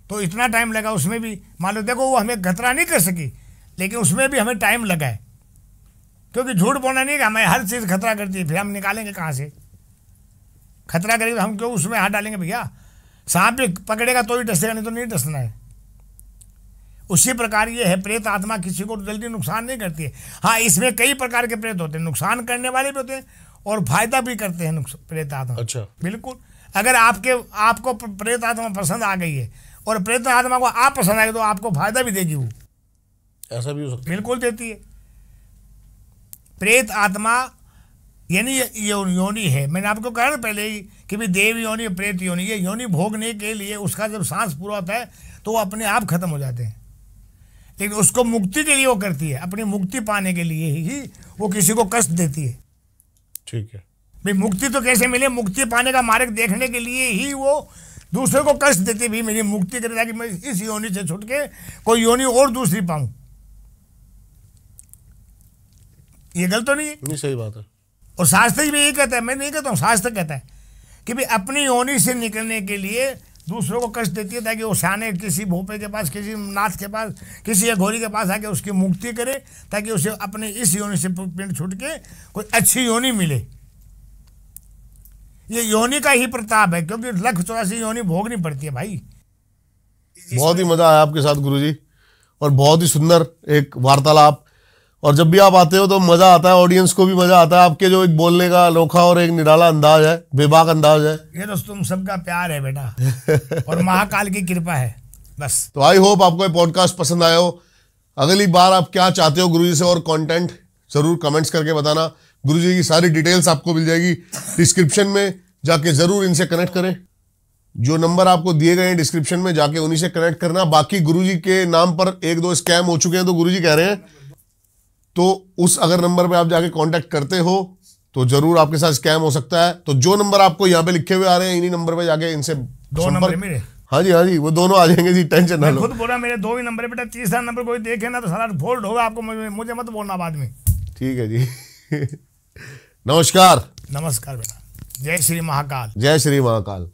तो इतना टाइम लगा उसमें भी। मान लो देखो वो हमें खतरा नहीं कर सकी, लेकिन उसमें भी हमें टाइम लगा है, क्योंकि झूठ बोलना नहीं कि हमें हर चीज़ खतरा करती है। फिर हम निकालेंगे कहाँ से? खतरा करेंगे हम क्यों उसमें हाथ डालेंगे? भैया सांप भी पकड़ेगा तो ही डसेगा, नहीं तो नहीं डसना है। उसी प्रकार ये है, प्रेत आत्मा किसी को जल्दी नुकसान नहीं करती है। हाँ, इसमें कई प्रकार के प्रेत होते हैं, नुकसान करने वाले भी होते हैं और फायदा भी करते हैं प्रेत आत्मा। अच्छा, बिल्कुल। अगर आपको प्रेत आत्मा पसंद आ गई है और प्रेत आत्मा को आप पसंद आएगी तो आपको फायदा भी देगी वो। ऐसा भी हो सकता है? बिल्कुल देती है। प्रेत आत्मा यानी ये योनि है। मैंने आपको कहा ना पहले ही कि भाई देव योनि, प्रेत योनि। ये योनि भोगने के लिए उसका जब सांस पूरा होता है तो वो अपने आप खत्म हो जाते हैं, लेकिन उसको मुक्ति के लिए वो करती है, अपनी मुक्ति पाने के लिए ही वो किसी को कष्ट देती है। ठीक है भाई, मुक्ति तो कैसे मिले? मुक्ति पाने का मार्ग देखने के लिए ही वो दूसरे को कष्ट देती है। भाई मेरी मुक्ति करे ताकि मैं इस योनि से छूट के कोई योनि और दूसरी पाऊं। ये गलत तो नहीं है? नहीं, सही बात है। और शास्त्र भी यही कहता है, मैं नहीं कहता हूँ, शास्त्र कहता है कि भाई अपनी योनि से निकलने के लिए दूसरों को कष्ट देती है ताकि वो शाने किसी भोपे के पास, किसी नाथ के पास, किसी अघोरी के पास आके उसकी मुक्ति करे, ताकि उसे अपने इस योनि से पिंड छूट के कोई अच्छी योनि मिले। ये योनि का ही प्रताप है, क्योंकि 1,84 योनि भोगनी पड़ती है भाई। बहुत ही मजा आया आपके साथ गुरुजी, और बहुत ही सुंदर एक वार्तालाप। और जब भी आप आते हो तो मजा आता है, ऑडियंस को भी मजा आता है। आपके जो एक बोलने का अनोखा और एक निराला अंदाज है, बेबाक अंदाज है। ये तो तुम सबका प्यार है बेटा, और महाकाल की कृपा है बस। तो आई होप आपको ये पॉडकास्ट पसंद आया हो। अगली बार आप क्या चाहते हो गुरुजी से और कंटेंट, जरूर कमेंट्स करके बताना। गुरुजी की सारी डिटेल्स आपको मिल जाएगी डिस्क्रिप्शन में, जाके जरूर इनसे कनेक्ट करें। जो नंबर आपको दिए गए हैं डिस्क्रिप्शन में, जाके उन्हीं से कनेक्ट करना। बाकी गुरुजी के नाम पर 1-2 स्कैम हो चुके हैं, तो गुरुजी कह रहे हैं, तो उस अगर नंबर पे आप जाके कांटेक्ट करते हो तो जरूर आपके साथ स्कैम हो सकता है। तो जो नंबर आपको यहाँ पे लिखे हुए आ रहे हैं, इन्हीं नंबर पे जाके इनसे 2 नंबर है मेरे। हाँ जी, वो दोनों आ जाएंगे जी, टेंशन ना लो। खुद बोला मेरे 2 ही नंबर है बेटा, तीसरा नंबर कोई देखे ना तो सारा फोल्ड होगा आपको, मुझे मत बोलना बाद में। ठीक है जी। नमस्कार। नमस्कार बेटा। जय श्री महाकाल। जय श्री महाकाल।